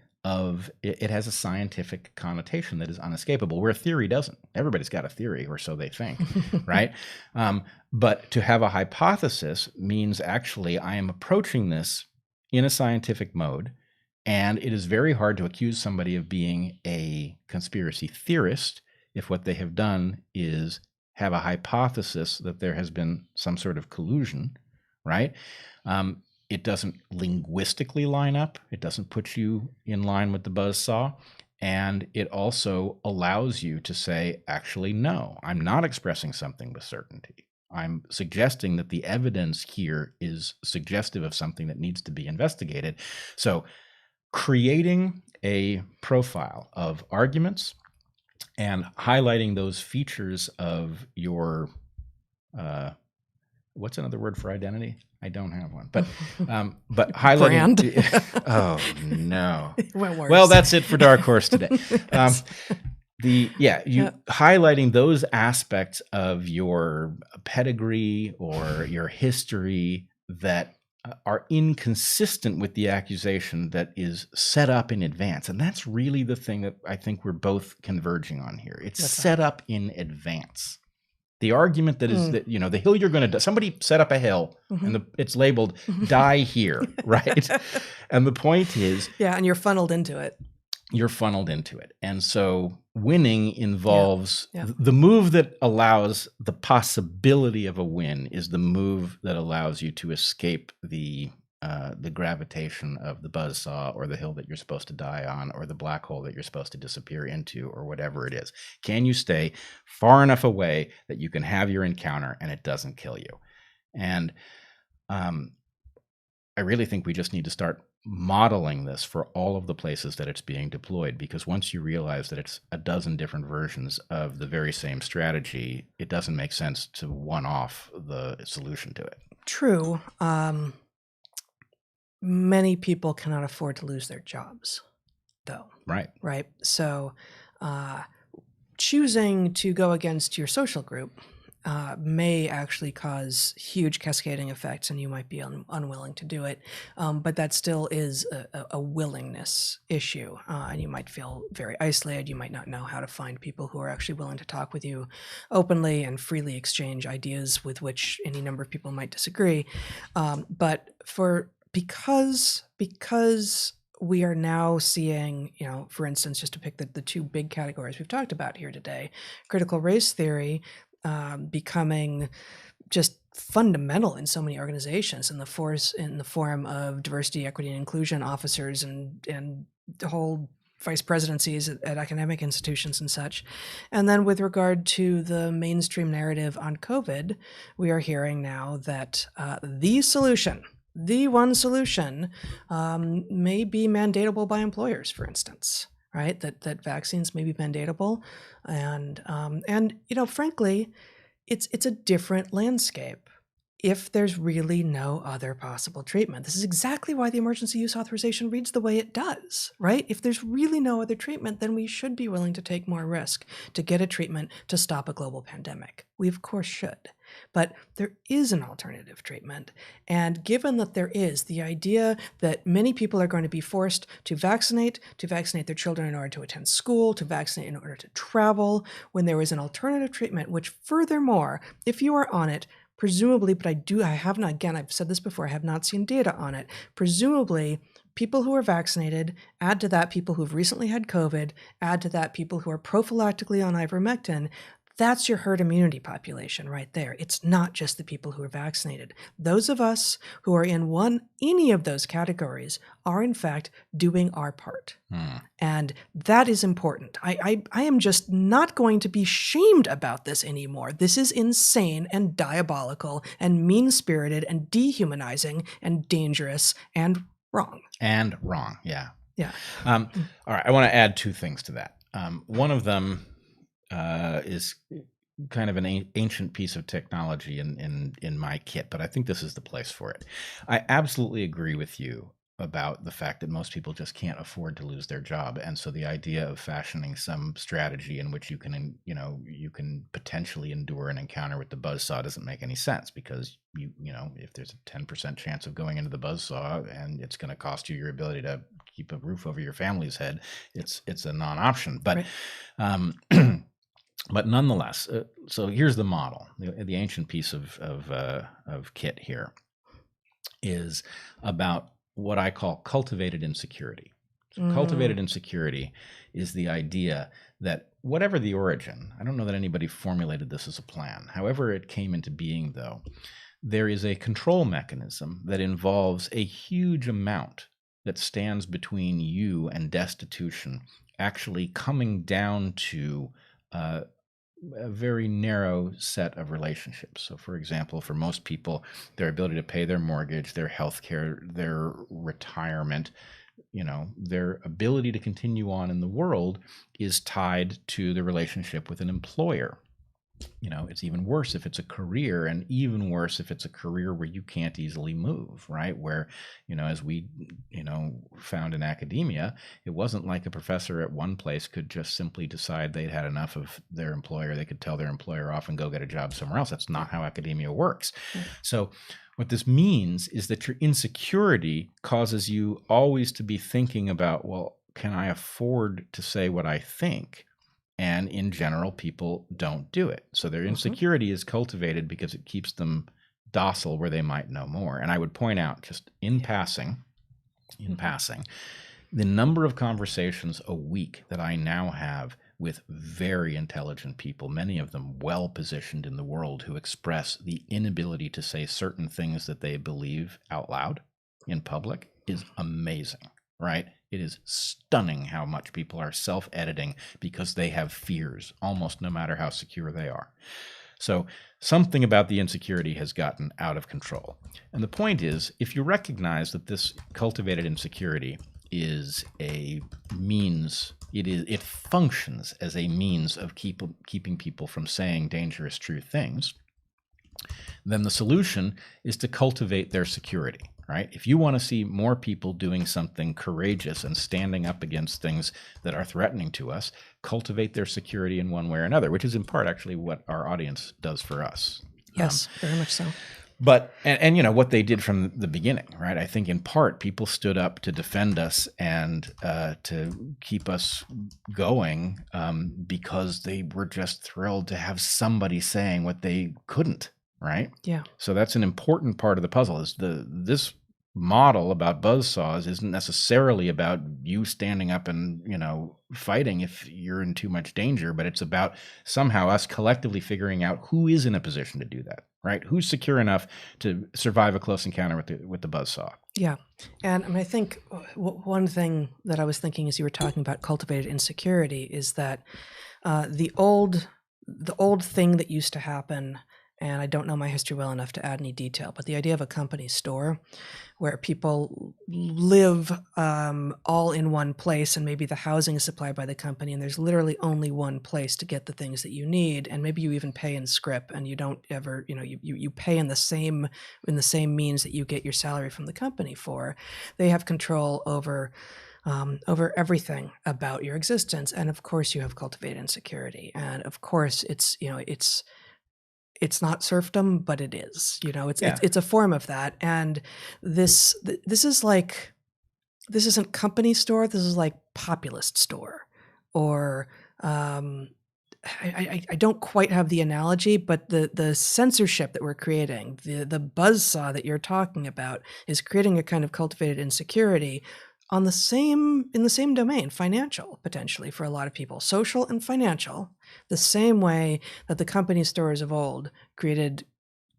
it has a scientific connotation that is unescapable, where theory doesn't. Everybody's got a theory, or so they think, right? But to have a hypothesis means actually I am approaching this in a scientific mode, and it is very hard to accuse somebody of being a conspiracy theorist if what they have done is have a hypothesis that there has been some sort of collusion, right? It doesn't linguistically line up. It doesn't put you in line with the buzzsaw. And it also allows you to say, actually, no, I'm not expressing something with certainty. I'm suggesting that the evidence here is suggestive of something that needs to be investigated. So creating a profile of arguments and highlighting those features of your, what's another word for identity? I don't have one, but highlighting. Brand. Oh no! Well, that's it for DarkHorse today. Highlighting those aspects of your pedigree or your history that are inconsistent with the accusation that is set up in advance, and that's really the thing that I think we're both converging on here. It's set up in advance. The argument that is that, the hill you're going to, somebody set up a hill and it's labeled die here, right? And the point is, yeah, and you're funneled into it. And so winning involves Yeah. the move that allows the possibility of a win is the move that allows you to escape the gravitation of the buzzsaw or the hill that you're supposed to die on or the black hole that you're supposed to disappear into or whatever it is. Can you stay far enough away that you can have your encounter and it doesn't kill you? And I really think we just need to start modeling this for all of the places that it's being deployed, because once you realize that it's a dozen different versions of the very same strategy, it doesn't make sense to one-off the solution to it. True. Many people cannot afford to lose their jobs, though. Right. So choosing to go against your social group may actually cause huge cascading effects, and you might be unwilling to do it. But that still is a willingness issue, and you might feel very isolated. You might not know how to find people who are actually willing to talk with you openly and freely exchange ideas with which any number of people might disagree. But because we are now seeing, for instance, just to pick the two big categories we've talked about here today, critical race theory becoming just fundamental in so many organizations in the form of diversity, equity, and inclusion officers and the whole vice presidencies at academic institutions and such. And then with regard to the mainstream narrative on COVID, we are hearing now that the one solution may be mandatable by employers, for instance, right? That vaccines may be mandatable, and frankly, it's a different landscape if there's really no other possible treatment. This is exactly why the emergency use authorization reads the way it does, right? If there's really no other treatment, then we should be willing to take more risk to get a treatment to stop a global pandemic. We of course should. But there is an alternative treatment. And given that there is, the idea that many people are going to be forced to vaccinate their children in order to attend school, to vaccinate in order to travel, when there is an alternative treatment, which furthermore, if you are on it, presumably, but I've said this before, I have not seen data on it. Presumably, people who are vaccinated, add to that people who've recently had COVID, add to that people who are prophylactically on ivermectin, that's your herd immunity population right there. It's not just the people who are vaccinated. Those of us who are in any of those categories are in fact doing our part. And that is important. I am just not going to be shamed about this anymore. This is insane and diabolical and mean-spirited and dehumanizing and dangerous and wrong. Yeah. Yeah. All right. I want to add two things to that. One of them is kind of an ancient piece of technology in my kit, but I think this is the place for it. I absolutely agree with you about the fact that most people just can't afford to lose their job, and so the idea of fashioning some strategy in which you can potentially endure an encounter with the buzzsaw doesn't make any sense, because if there's a 10% chance of going into the buzzsaw and it's going to cost you your ability to keep a roof over your family's head, it's a non-option. But right. But nonetheless, so here's the model. The ancient piece of kit here is about what I call cultivated insecurity. So cultivated insecurity is the idea that whatever the origin, I don't know that anybody formulated this as a plan. However it came into being, though, there is a control mechanism that involves a huge amount that stands between you and destitution actually coming down to a very narrow set of relationships. So, for example, for most people, their ability to pay their mortgage, their health care, their retirement, their ability to continue on in the world is tied to the relationship with an employer. It's even worse if it's a career, and even worse if it's a career where you can't easily move, right? Where, as we, found in academia, it wasn't like a professor at one place could just simply decide they'd had enough of their employer. They could tell their employer off and go get a job somewhere else. That's not how academia works. So what this means is that your insecurity causes you always to be thinking about, well, can I afford to say what I think? And in general, people don't do it. So their insecurity is cultivated because it keeps them docile where they might know more. And I would point out, just in passing, the number of conversations a week that I now have with very intelligent people, many of them well positioned in the world, who express the inability to say certain things that they believe out loud in public is amazing, right? It is stunning how much people are self-editing because they have fears, almost no matter how secure they are. So something about the insecurity has gotten out of control. And the point is, if you recognize that this cultivated insecurity is a means, it functions as a means of keeping people from saying dangerous, true things, then the solution is to cultivate their security, right? If you want to see more people doing something courageous and standing up against things that are threatening to us, cultivate their security in one way or another, which is in part actually what our audience does for us. Yes, very much so. But, and you know, what they did from the beginning, right? I think in part people stood up to defend us and to keep us going because they were just thrilled to have somebody saying what they couldn't, right? Yeah. So that's an important part of the puzzle, is this model about buzzsaws isn't necessarily about you standing up and, you know, fighting if you're in too much danger, but it's about somehow us collectively figuring out who is in a position to do that, right? Who's secure enough to survive a close encounter with the buzzsaw. Yeah. And I think one thing that I was thinking as you were talking about cultivated insecurity is that the old thing that used to happen, and I don't know my history well enough to add any detail, but the idea of a company store where people live all in one place, and maybe the housing is supplied by the company, and there's literally only one place to get the things that you need, and maybe you even pay in scrip, and you don't ever, you know, you pay in the same means that you get your salary from the company for. They have control over everything about your existence, and of course you have cultivated insecurity, and of course it's, you know, it's not serfdom, but it is, you know, it's a form of that. And this is like, this isn't company store. This is like populist store, or I don't quite have the analogy, but the censorship that we're creating, the buzzsaw that you're talking about, is creating a kind of cultivated insecurity in the same domain, financial, potentially, for a lot of people, social and financial, the same way that the company stores of old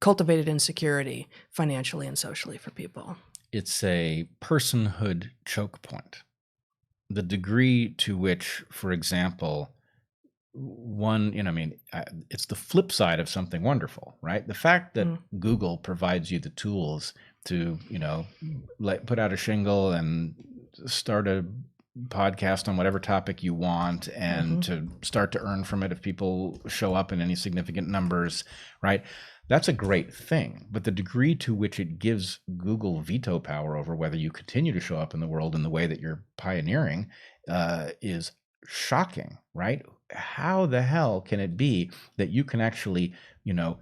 cultivated insecurity financially and socially for people. It's a personhood choke point. The degree to which, for example, one, you know, I mean, it's the flip side of something wonderful, right? The fact that Google provides you the tools to, you know, put out a shingle and start a podcast on whatever topic you want, and to start to earn from it if people show up in any significant numbers, right? That's a great thing. But the degree to which it gives Google veto power over whether you continue to show up in the world in the way that you're pioneering is shocking, right? How the hell can it be that you can actually, you know,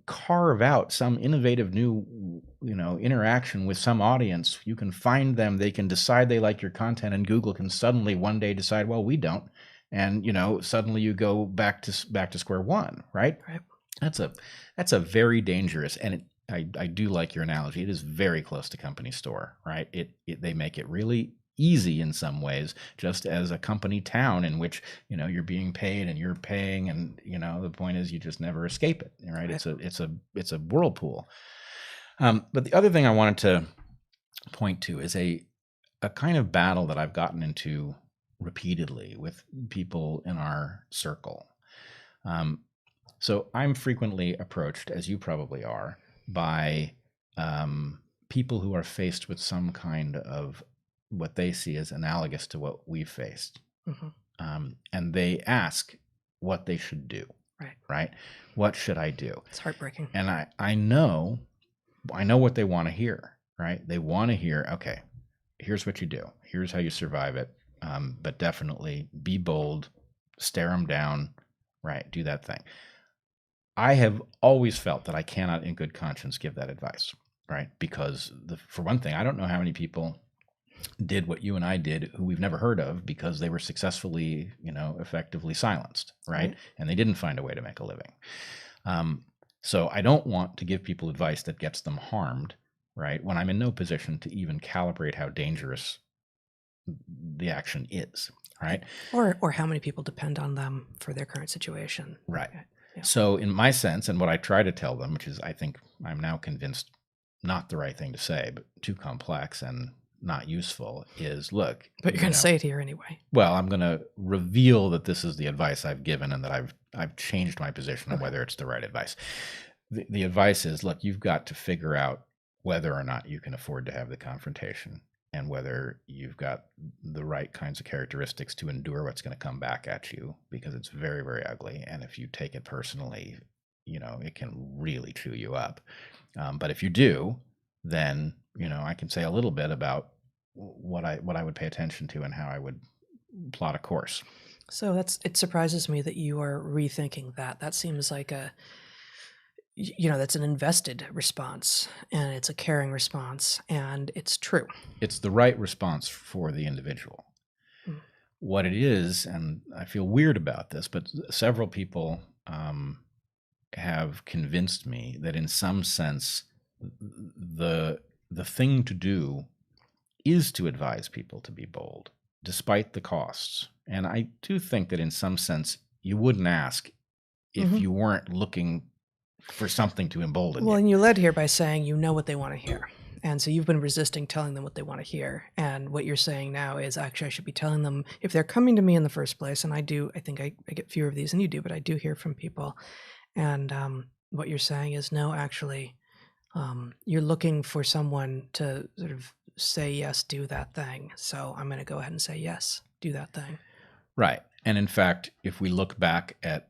carve out some innovative new, you know, interaction with some audience? You can find them, they can decide they like your content, and Google can suddenly one day decide, well, we don't, and, you know, suddenly you go back to square one, right? That's a very dangerous, and I do like your analogy. It is very close to company store, right? They make it really easy in some ways, just as a company town in which, you know, you're being paid and you're paying, and, you know, the point is you just never escape it, right? It's a whirlpool. But the other thing I wanted to point to is a kind of battle that I've gotten into repeatedly with people in our circle. So I'm frequently approached, as you probably are, by people who are faced with some kind of what they see as analogous to what we've faced. And they ask what they should do. Right? What should I do? It's heartbreaking. And I know what they want to hear, right? They want to hear, okay, here's what you do. Here's how you survive it. But definitely be bold, stare them down, right? Do that thing. I have always felt that I cannot in good conscience give that advice, right? Because for one thing, I don't know how many people did what you and I did, who we've never heard of, because they were successfully, effectively silenced, right? And they didn't find a way to make a living. So I don't want to give people advice that gets them harmed, right? When I'm in no position to even calibrate how dangerous the action is, right? Or how many people depend on them for their current situation. Right. Yeah. So in my sense, and what I try to tell them, which is, I think I'm now convinced not the right thing to say, but too complex and not useful, is look. But you're going to say it here anyway. Well, I'm going to reveal that this is the advice I've given and that I've changed my position on whether it's the right advice. The advice is, look, you've got to figure out whether or not you can afford to have the confrontation, and whether you've got the right kinds of characteristics to endure what's going to come back at you, because it's very, very ugly. And if you take it personally, it can really chew you up. But if you do, then, I can say a little bit about what I would pay attention to and how I would plot a course. So it surprises me that you are rethinking that. That seems like that's an invested response, and it's a caring response, and it's true. It's the right response for the individual. What it is, and I feel weird about this, but several people have convinced me that in some sense the thing to do is to advise people to be bold, despite the costs. And I do think that in some sense you wouldn't ask if you weren't looking for something to embolden you. Well, and you led here by saying you know what they want to hear. And so you've been resisting telling them what they want to hear. And what you're saying now is, actually, I should be telling them, if they're coming to me in the first place, and I think I get fewer of these than you do, but I do hear from people. And what you're saying is, no, actually, you're looking for someone to sort of say, yes, do that thing. So I'm going to go ahead and say, yes, do that thing. Right. And in fact, if we look back at,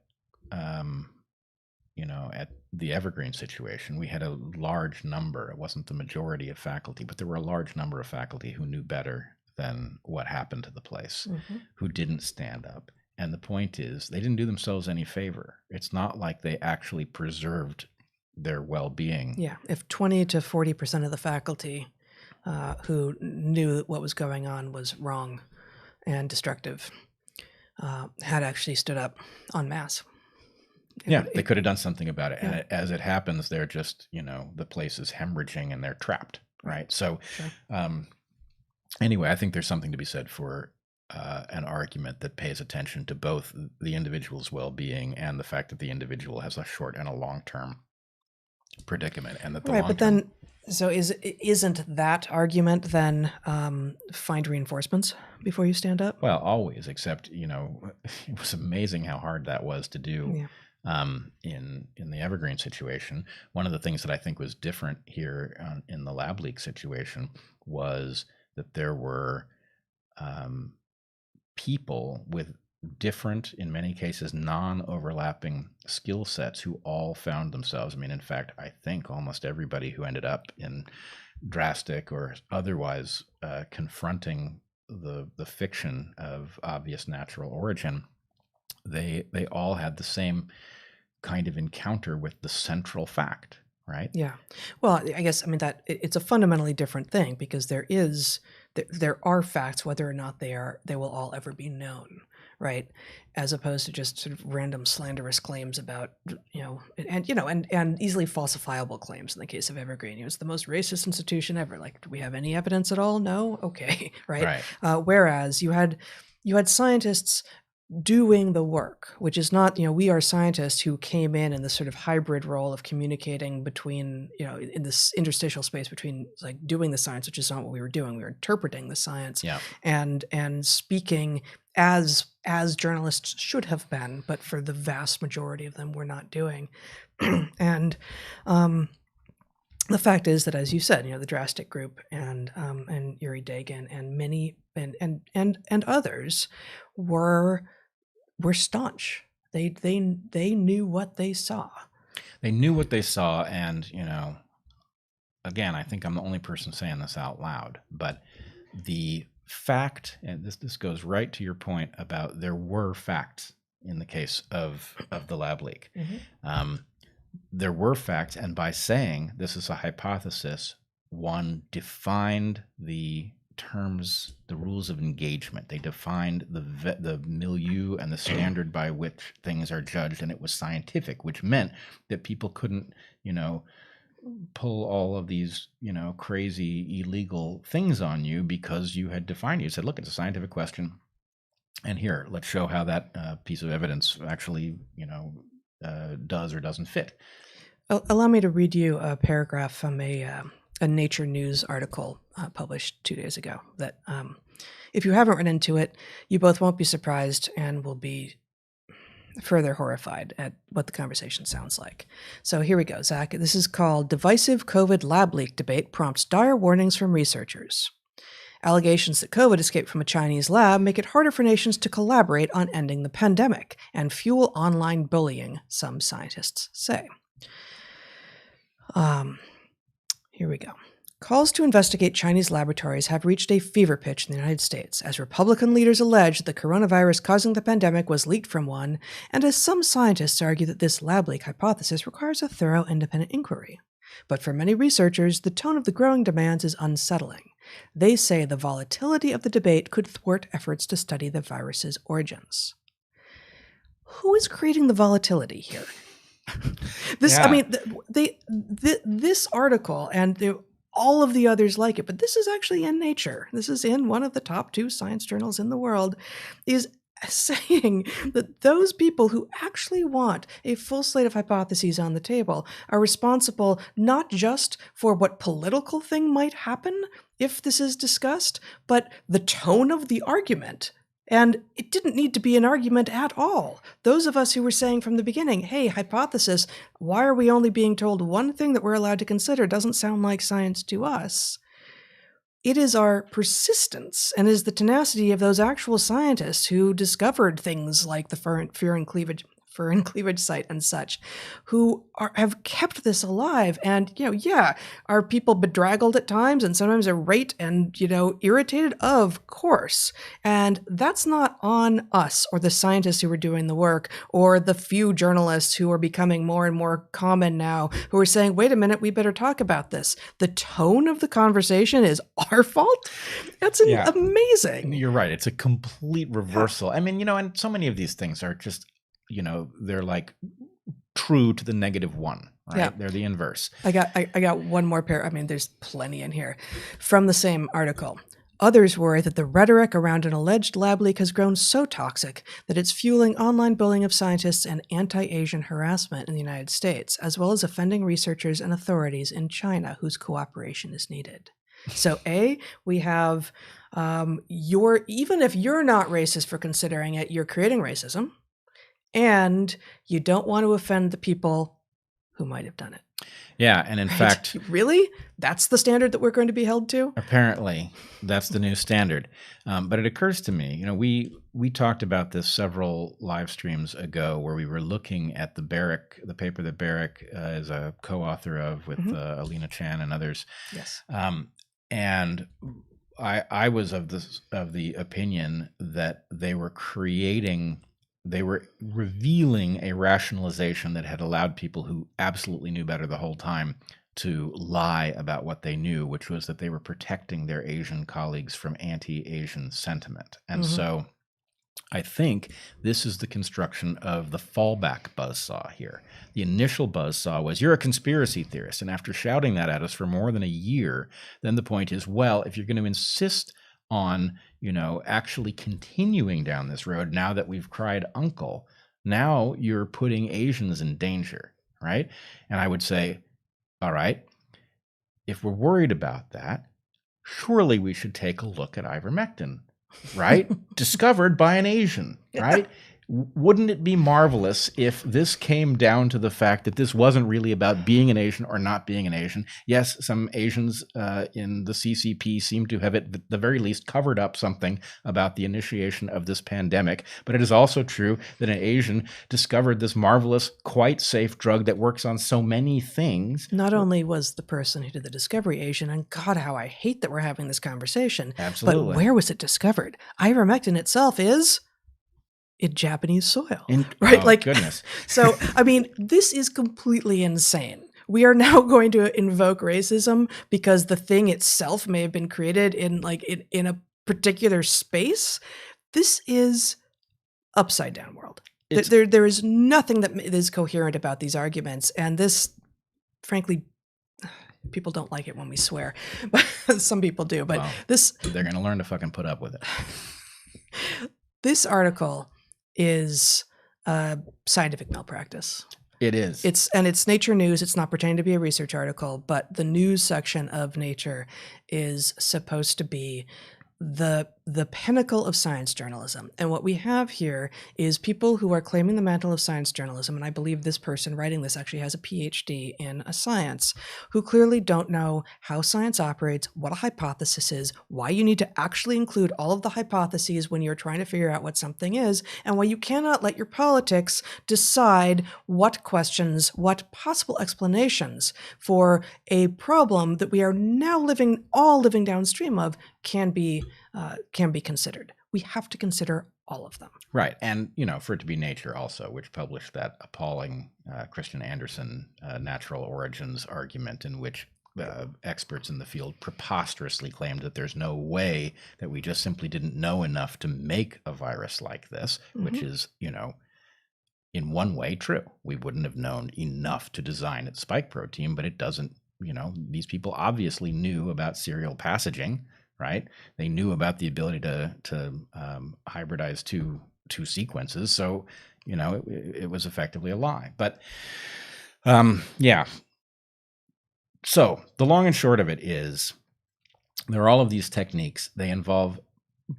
at the Evergreen situation, we had a large number. It wasn't the majority of faculty, but there were a large number of faculty who knew better than what happened to the place, who didn't stand up. And the point is, they didn't do themselves any favor. It's not like they actually preserved their well-being. Yeah. If 20 to 40% of the faculty who knew that what was going on was wrong and destructive had actually stood up en masse. Yeah, they could have done something about it. Yeah. And as it happens, they're just, the place is hemorrhaging and they're trapped, right? So anyway, I think there's something to be said for an argument that pays attention to both the individual's well-being and the fact that the individual has a short and a long-term predicament. And that the right, but then, so isn't that argument then find reinforcements before you stand up? Well, always, except, it was amazing how hard that was to do. Yeah. In the Evergreen situation. One of the things that I think was different here in the lab leak situation was that there were people with different, in many cases, non-overlapping skill sets who all found themselves. In fact, I think almost everybody who ended up in drastic or otherwise confronting the fiction of obvious natural origin, they all had the same kind of encounter with the central fact, right? Yeah. Well, I guess, that it's a fundamentally different thing, because there are facts, whether or not they will all ever be known, right? As opposed to just sort of random slanderous claims about, and easily falsifiable claims. In the case of Evergreen, it's the most racist institution ever. Like, do we have any evidence at all? No. Okay. Right. Whereas you had scientists doing the work, which is not, we are scientists who came in this sort of hybrid role of communicating between, in this interstitial space between like doing the science, which is not what we were doing. We were interpreting the science and speaking as journalists should have been, but for the vast majority of them, we're not doing. And the fact is that, as you said, the Drastic Group and Uri Dagan and many and others were staunch. They knew what they saw. They knew what they saw, and again, I think I'm the only person saying this out loud, but the fact, and this goes right to your point about there were facts in the case of the lab leak. There were facts, and by saying this is a hypothesis, one defined the terms, the rules of engagement. They defined the milieu and the standard by which things are judged, and it was scientific, which meant that people couldn't, pull all of these, crazy illegal things on you because you had defined it. You said, look, it's a scientific question. And here, let's show how that piece of evidence actually, does or doesn't fit. Allow me to read you a paragraph from a Nature News article published 2 days ago that if you haven't run into it, you both won't be surprised and will be further horrified at what the conversation sounds like. So here we go, Zach. This is called Divisive COVID Lab Leak Debate Prompts Dire Warnings from Researchers. Allegations that COVID escaped from a Chinese lab make it harder for nations to collaborate on ending the pandemic and fuel online bullying, some scientists say. Here we go. Calls to investigate Chinese laboratories have reached a fever pitch in the United States, as Republican leaders allege that the coronavirus causing the pandemic was leaked from one, and as some scientists argue that this lab leak hypothesis requires a thorough independent inquiry. But for many researchers, the tone of the growing demands is unsettling. They say the volatility of the debate could thwart efforts to study the virus's origins. Who is creating the volatility here? This article and all of the others like it, but this is actually in Nature. This is in one of the top 2 science journals in the world, is saying that those people who actually want a full slate of hypotheses on the table are responsible not just for what political thing might happen if this is discussed, but the tone of the argument. And it didn't need to be an argument at all. Those of us who were saying from the beginning, hey, hypothesis, why are we only being told one thing that we're allowed to consider? Doesn't sound like science to us. It is our persistence and is the tenacity of those actual scientists who discovered things like the fear and cleavage site and such, who have kept this alive. And, are people bedraggled at times and sometimes irate and, irritated? Of course. And that's not on us or the scientists who are doing the work or the few journalists who are becoming more and more common now who are saying, wait a minute, we better talk about this. The tone of the conversation is our fault. That's amazing. You're right. It's a complete reversal. I mean, and so many of these things are just, they're like true to the -1, right? Yeah. They're the inverse. I got one more pair. I mean, there's plenty in here from the same article. Others worry that the rhetoric around an alleged lab leak has grown so toxic that it's fueling online bullying of scientists and anti-Asian harassment in the United States, as well as offending researchers and authorities in China whose cooperation is needed. So we have even if you're not racist for considering it, you're creating racism. And you don't want to offend the people who might have done it. Yeah, and in fact... Really? That's the standard that we're going to be held to? Apparently, that's the new standard. But it occurs to me, we talked about this several live streams ago where we were looking at the paper that Barrick is a co-author of with Alina Chan and others. Yes. And I was of the opinion that they were revealing a rationalization that had allowed people who absolutely knew better the whole time to lie about what they knew, which was that they were protecting their Asian colleagues from anti-Asian sentiment. And so I think this is the construction of the fallback buzzsaw here. The initial buzzsaw was, you're a conspiracy theorist. And after shouting that at us for more than a year, then the point is, well, if you're going to insist on, actually continuing down this road, now that we've cried uncle, now you're putting Asians in danger, right? And I would say, all right, if we're worried about that, surely we should take a look at ivermectin, right? Discovered by an Asian, right? Wouldn't it be marvelous if this came down to the fact that this wasn't really about being an Asian or not being an Asian? Yes, some Asians in the CCP seem to have at the very least covered up something about the initiation of this pandemic, but it is also true that an Asian discovered this marvelous, quite safe drug that works on so many things. Not only was the person who did the discovery Asian, and God, how I hate that we're having this conversation. Absolutely. But where was it discovered? Ivermectin itself is in Japanese soil, right? Oh, goodness. So, I mean, this is completely insane. we are now going to invoke racism because the thing itself may have been created in a particular space. This is upside down world. There is nothing that is coherent about these arguments, and this, frankly, people don't like it when we swear, but some people do. But they're going to learn to fucking put up with it. This article is scientific malpractice. It is. It's Nature News. It's not pretending to be a research article, but the news section of Nature is supposed to be the pinnacle of science journalism. And what we have here is people who are claiming the mantle of science journalism, and I believe this person writing this actually has a PhD in a science, who clearly don't know how science operates, what a hypothesis is, why you need to actually include all of the hypotheses when you're trying to figure out what something is, and why you cannot let your politics decide what questions, what possible explanations for a problem that we are now living downstream of can be considered. We have to consider all of them. Right. And, for it to be Nature also, which published that appalling Christian Anderson natural origins argument in which experts in the field preposterously claimed that there's no way that we just simply didn't know enough to make a virus like this, which is, in one way true. We wouldn't have known enough to design its spike protein, but it doesn't, these people obviously knew about serial passaging. Right? They knew about the ability to hybridize two sequences. So, it was effectively a lie. But yeah. So the long and short of it is there are all of these techniques. They involve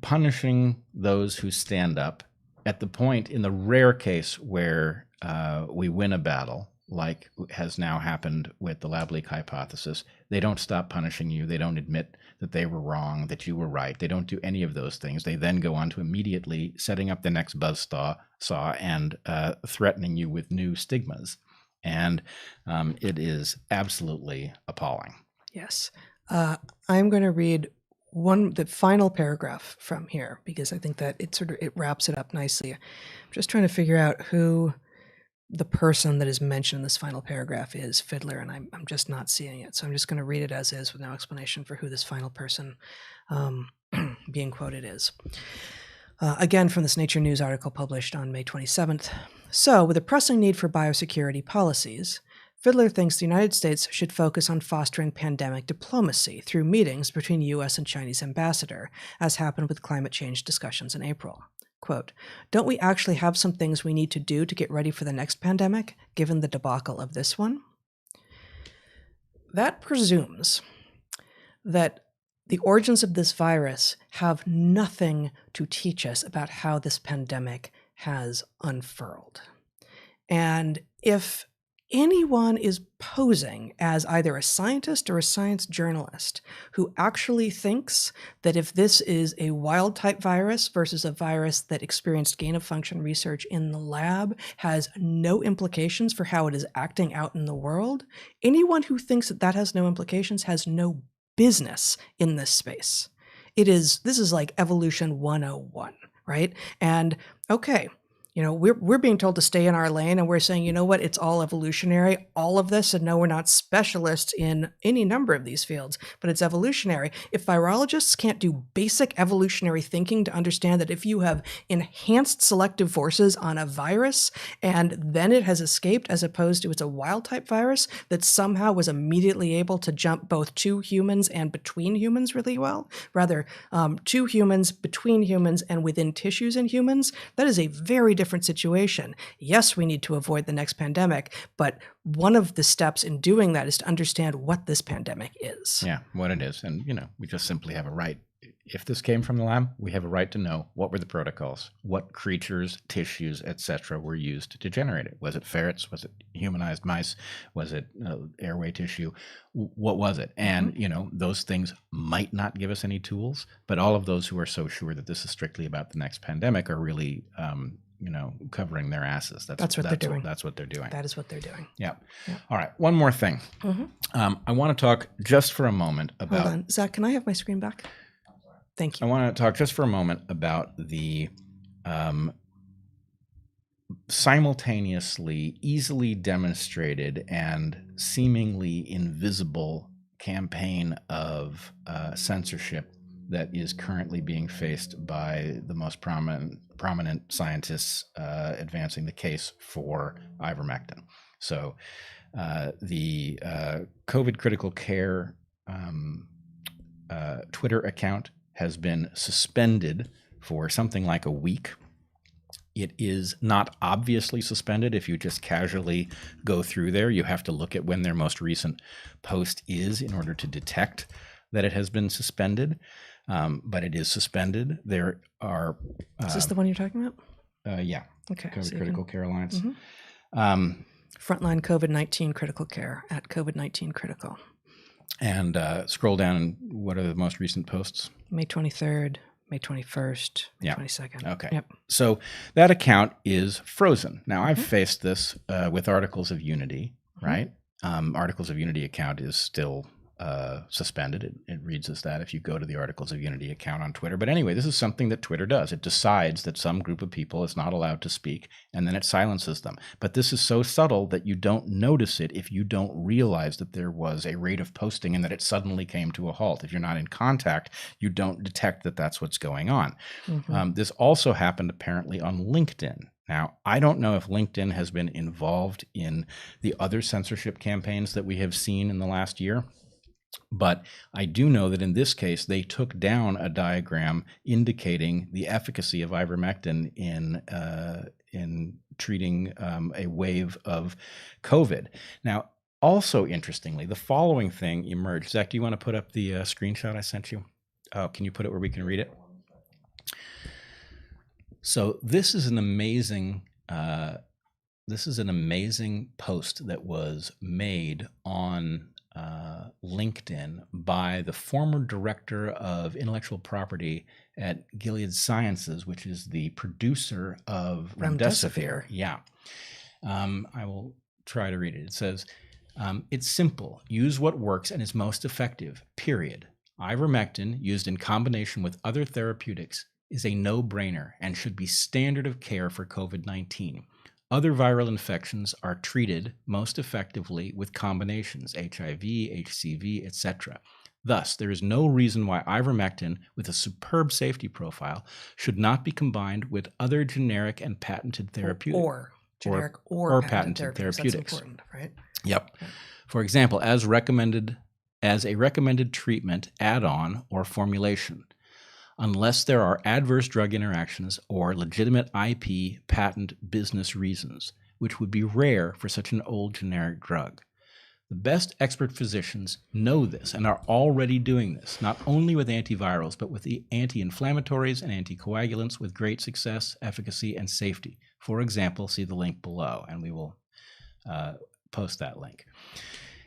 punishing those who stand up at the point, in the rare case where we win a battle, like has now happened with the lab leak hypothesis. They don't stop punishing you. They don't admit that they were wrong, that you were right. They don't do any of those things. They then go on to immediately setting up the next Buzzsaw and threatening you with new stigmas. And it is absolutely appalling. Yes. I'm going to read the final paragraph from here, because I think that it wraps it up nicely. I'm just trying to figure out who the person that is mentioned in this final paragraph is, Fiddler, and I'm just not seeing it. So I'm just going to read it as is with no explanation for who this final person being quoted is. Again, from this Nature News article published on May 27th. So, with a pressing need for biosecurity policies, Fiddler thinks the United States should focus on fostering pandemic diplomacy through meetings between U.S. and Chinese ambassador, as happened with climate change discussions in April. Quote, don't we actually have some things we need to do to get ready for the next pandemic, given the debacle of this one? That presumes that the origins of this virus have nothing to teach us about how this pandemic has unfurled. And if anyone is posing as either a scientist or a science journalist who actually thinks that if this is a wild type virus versus a virus that experienced gain of function research in the lab has no implications for how it is acting out in the world, anyone who thinks that that has no implications has no business in this space. This is like evolution 101, right? And okay, we're being told to stay in our lane, and we're saying, you know what, it's all evolutionary, all of this, and no, we're not specialists in any number of these fields, but it's evolutionary. If virologists can't do basic evolutionary thinking to understand that if you have enhanced selective forces on a virus and then it has escaped, as opposed to it's a wild type virus that somehow was immediately able to jump both to humans and between humans really well, rather to humans, between humans, and within tissues in humans, that is a very different situation. Yes, we need to avoid the next pandemic, but one of the steps in doing that is to understand what this pandemic is. Yeah, what it is. And, we just simply have a right. If this came from the lab, we have a right to know what were the protocols, what creatures, tissues, etc. were used to generate it. Was it ferrets? Was it humanized mice? Was it airway tissue? What was it? And, those things might not give us any tools, but all of those who are so sure that this is strictly about the next pandemic are really covering their asses. That's what they're doing. That's what they're doing. That is what they're doing. Yeah. All right. One more thing. I want to talk just for a moment about... Hold on. Zach, can I have my screen back? Thank you. I want to talk just for a moment about the simultaneously easily demonstrated and seemingly invisible campaign of censorship that is currently being faced by the most prominent scientists advancing the case for ivermectin. So the COVID Critical Care Twitter account has been suspended for something like a week. It is not obviously suspended if you just casually go through there. You have to look at when their most recent post is in order to detect that it has been suspended. But it is suspended. There are. Is this the one you're talking about? Yeah. Okay. COVID Critical Care Alliance. Frontline COVID-19 Critical Care at COVID-19 Critical. And scroll down, and what are the most recent posts? May 23rd, May 21st, May 22nd. Okay. Yep. So that account is frozen. Now, I've faced this with Articles of Unity, right? Articles of Unity account is still suspended. It reads as that if you go to the Articles of Unity account on Twitter. But anyway, this is something that Twitter does. It decides that some group of people is not allowed to speak, and then it silences them. But this is so subtle that you don't notice it if you don't realize that there was a rate of posting and that it suddenly came to a halt. If you're not in contact, you don't detect that that's what's going on. This also happened apparently on LinkedIn. Now, I don't know if LinkedIn has been involved in the other censorship campaigns that we have seen in the last year. But I do know that in this case, they took down a diagram indicating the efficacy of ivermectin in treating a wave of COVID. Now, also interestingly, the following thing emerged. Zach, do you want to put up the screenshot I sent you? Oh, can you put it where we can read it? So this is an amazing post that was made on LinkedIn by the former director of intellectual property at Gilead Sciences, which is the producer of remdesivir. Yeah. I will try to read it. It says, it's simple. Use what works and is most effective, period. Ivermectin, used in combination with other therapeutics, is a no-brainer and should be standard of care for COVID-19. Other viral infections are treated most effectively with combinations, HIV, HCV, etc. Thus, there is no reason why ivermectin, with a superb safety profile, should not be combined with other generic and patented therapeutics. Or patented therapeutics. That's important, right? Yep. Okay. For example, as a recommended treatment, add-on, or formulation, unless there are adverse drug interactions or legitimate IP patent business reasons, which would be rare for such an old generic drug. The best expert physicians know this and are already doing this, not only with antivirals, but with the anti-inflammatories and anticoagulants with great success, efficacy, and safety. For example, see the link below, and we will post that link.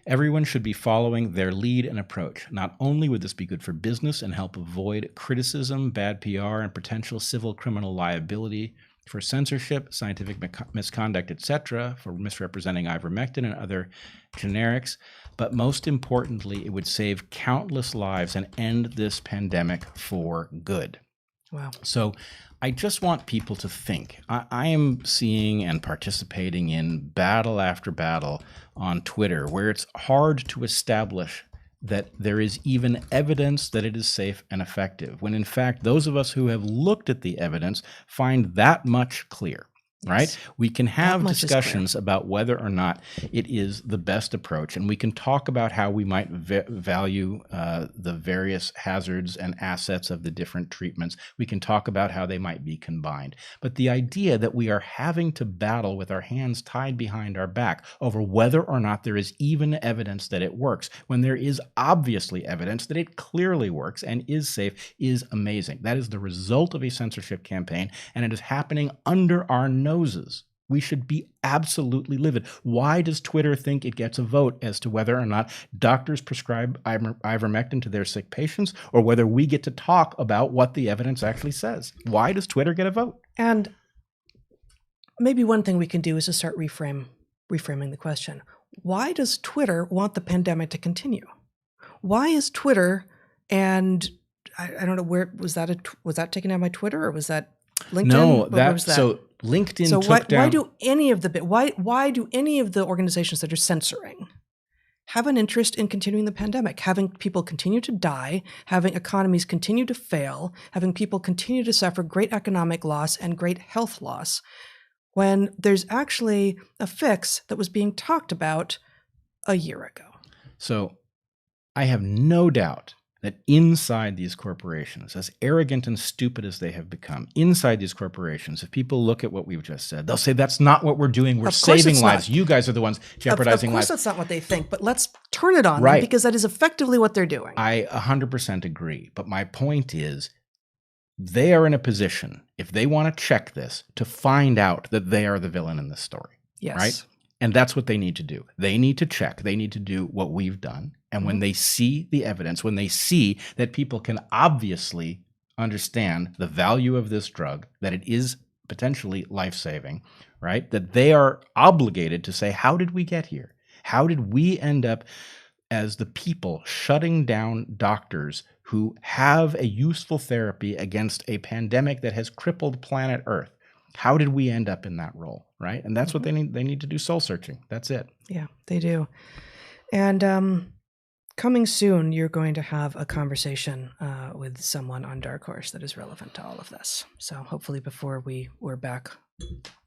Everyone should be following their lead and approach. Not only would this be good for business and help avoid criticism, bad PR, and potential civil criminal liability for censorship, scientific misconduct, etc., for misrepresenting ivermectin and other generics, but most importantly, it would save countless lives and end this pandemic for good. Wow. So I just want people to think. I am seeing and participating in battle after battle on Twitter where it's hard to establish that there is even evidence that it is safe and effective, when in fact, those of us who have looked at the evidence find that much clear. Right? Yes. We can have discussions about whether or not it is the best approach, and we can talk about how we might value the various hazards and assets of the different treatments. We can talk about how they might be combined. But the idea that we are having to battle with our hands tied behind our back over whether or not there is even evidence that it works, when there is obviously evidence that it clearly works and is safe, is amazing. That is the result of a censorship campaign, and it is happening under our noses. We should be absolutely livid. Why does Twitter think it gets a vote as to whether or not doctors prescribe ivermectin to their sick patients, or whether we get to talk about what the evidence actually says? Why does Twitter get a vote? And maybe one thing we can do is to start reframing the question. Why does Twitter want the pandemic to continue? Why is Twitter, and I don't know, where was that taken out by Twitter, or was that LinkedIn? No, was that? LinkedIn So took down. why do any of the organizations that are censoring have an interest in continuing the pandemic, having people continue to die, having economies continue to fail, having people continue to suffer great economic loss and great health loss, when there's actually a fix that was being talked about a year ago? So I have no doubt that inside these corporations, as arrogant and stupid as they have become, inside these corporations, if people look at what we've just said, they'll say, that's not what we're doing. We're saving lives. You guys are the ones jeopardizing lives. Of course that's not what they think, but let's turn it on them, because that is effectively what they're doing. I 100% agree. But my point is, they are in a position, if they want to check this, to find out that they are the villain in this story. Yes. Right? And that's what they need to do. They need to check. They need to do what we've done. And when they see the evidence, when they see that people can obviously understand the value of this drug, that it is potentially life-saving, right? That they are obligated to say, how did we get here? How did we end up as the people shutting down doctors who have a useful therapy against a pandemic that has crippled planet Earth? How did we end up in that role, right? And that's what they need. They need to do soul searching. That's it. Yeah, they do. And coming soon, you're going to have a conversation with someone on DarkHorse that is relevant to all of this. So hopefully before we're back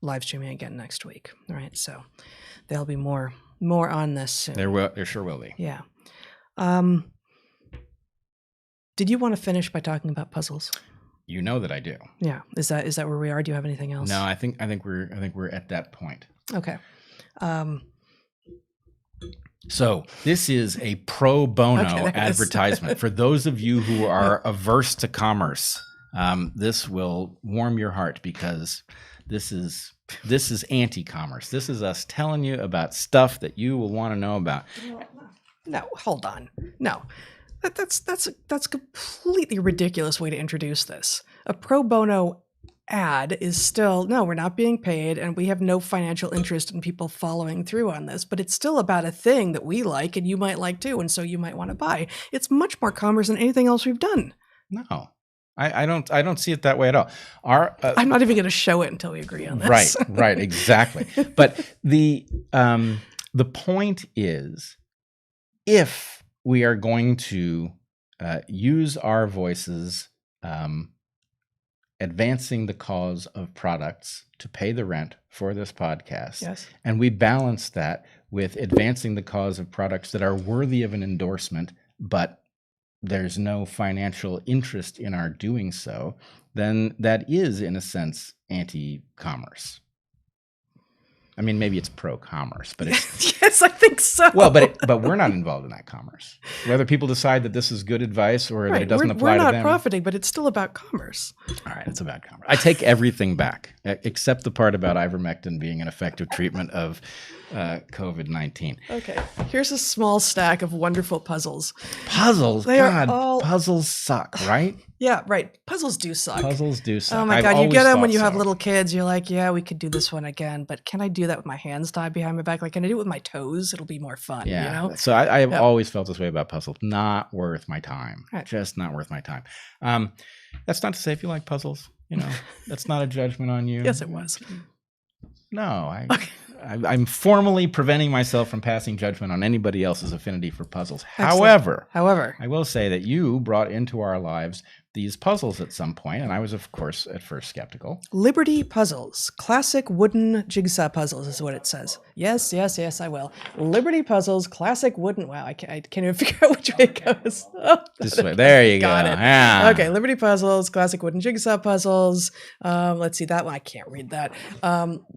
live streaming again next week, all right? So there'll be more on this soon. There sure will be. Yeah. Did you want to finish by talking about puzzles? You know that I do. Yeah. Is that where we are? Do you have anything else? No, I think we're at that point. Okay. So this is a pro bono advertisement. For those of you who are averse to commerce, this will warm your heart, because this is anti-commerce. This is us telling you about stuff that you will want to know about. No, hold on. No. That's a completely ridiculous way to introduce this. A pro bono ad is still, no, we're not being paid and we have no financial interest in people following through on this, but it's still about a thing that we like and you might like too, and so you might want to buy. It's much more commerce than anything else we've done. No. I don't see it that way at all. I'm not even going to show it until we agree on this. Right, exactly. But the point is, if we are going to use our voices advancing the cause of products to pay the rent for this podcast, yes, and we balance that with advancing the cause of products that are worthy of an endorsement, but there's no financial interest in our doing so, then that is, in a sense, anti-commerce. I mean, maybe it's pro-commerce, but it's... Yes, I think so. Well, but we're not involved in that commerce. Whether people decide that this is good advice or that it doesn't apply to them. We're not profiting, but it's still about commerce. All right, it's about commerce. I take everything back, except the part about ivermectin being an effective treatment of COVID-19. Okay, here's a small stack of wonderful puzzles. Puzzles? God, puzzles suck, right? Yeah, right. Puzzles do suck. Puzzles do suck. Oh my God, you get them when you have little kids. You're like, yeah, we could do this one again, but can I do that with my hands tied behind my back? Like, can I do it with my toes? It'll be more fun, yeah. You know? So I have always felt this way about puzzles. Not worth my time. Right. Just not worth my time. That's not to say if you like puzzles, you know, that's not a judgment on you. Yes, it was. No, I'm formally preventing myself from passing judgment on anybody else's affinity for puzzles. Excellent. However, I will say that you brought into our lives these puzzles at some point, and I was, of course, at first skeptical. Liberty puzzles. Classic wooden jigsaw puzzles is what it says. Yes, I will. Liberty puzzles, classic wooden... Wow, I can't even figure out which way it goes. Oh, this way. There you go. Got it. Yeah. Okay, Liberty puzzles, classic wooden jigsaw puzzles. Let's see, that one. I can't read that.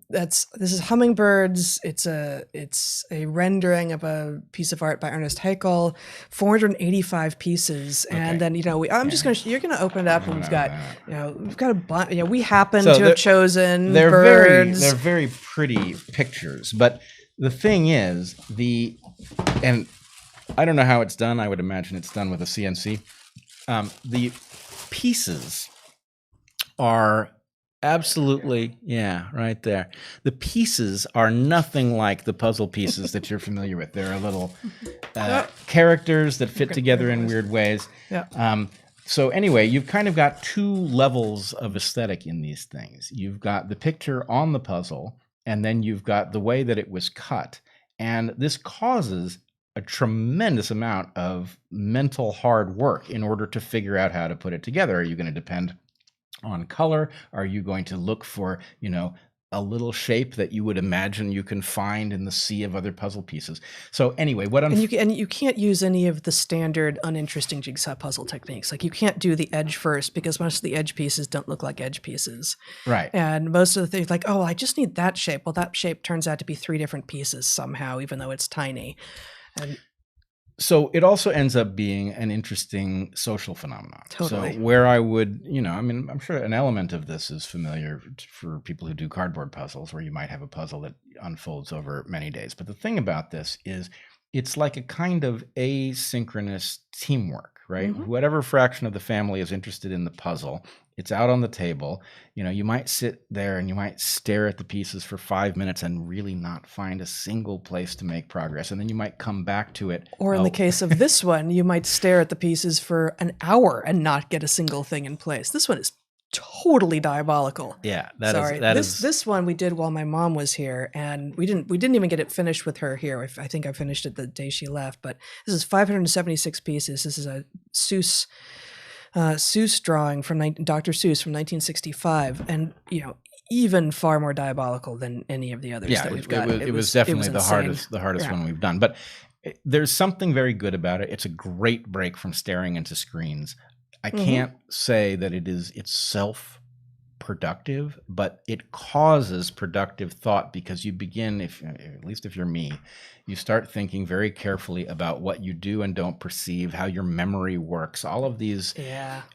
This is hummingbirds. It's a rendering of a piece of art by Ernest Haeckel. 485 pieces, and then I'm just you're gonna open it up, and we've got a bunch. We happen to have chosen birds. They're very pretty pictures, but the thing is, and I don't know how it's done. I would imagine it's done with a CNC. The pieces are absolutely, right there. The pieces are nothing like the puzzle pieces that you're familiar with. There are little characters that fit together in weird ways. Yeah. So anyway, you've kind of got two levels of aesthetic in these things. You've got the picture on the puzzle, and then you've got the way that it was cut. And this causes a tremendous amount of mental hard work in order to figure out how to put it together. Are you going to depend on color? Are you going to look for, a little shape that you would imagine you can find in the sea of other puzzle pieces? So anyway, and you can't use any of the standard uninteresting jigsaw puzzle techniques. Like you can't do the edge first because most of the edge pieces don't look like edge pieces. Right. And most of the things like, oh, I just need that shape. Well, that shape turns out to be 3 different pieces somehow, even though it's tiny. And so it also ends up being an interesting social phenomenon. Totally. So where I would, I'm sure an element of this is familiar for people who do cardboard puzzles, where you might have a puzzle that unfolds over many days. But the thing about this is it's like a kind of asynchronous teamwork, right? Mm-hmm. Whatever fraction of the family is interested in the puzzle, it's out on the table. You might sit there and you might stare at the pieces for 5 minutes and really not find a single place to make progress. And then you might come back to it. Or in the case of this one, you might stare at the pieces for an hour and not get a single thing in place. This one is totally diabolical. Yeah, this one we did while my mom was here, and we didn't even get it finished with her here. I think I finished it the day she left. But this is 576 pieces. This is a Seuss drawing from Dr. Seuss from 1965, and even far more diabolical than any of the others that we've got. It was definitely the hardest one we've done. But there's something very good about it. It's a great break from staring into screens. I can't say that it is itself productive, but it causes productive thought because you begin, at least if you're me, you start thinking very carefully about what you do and don't perceive, how your memory works. All of these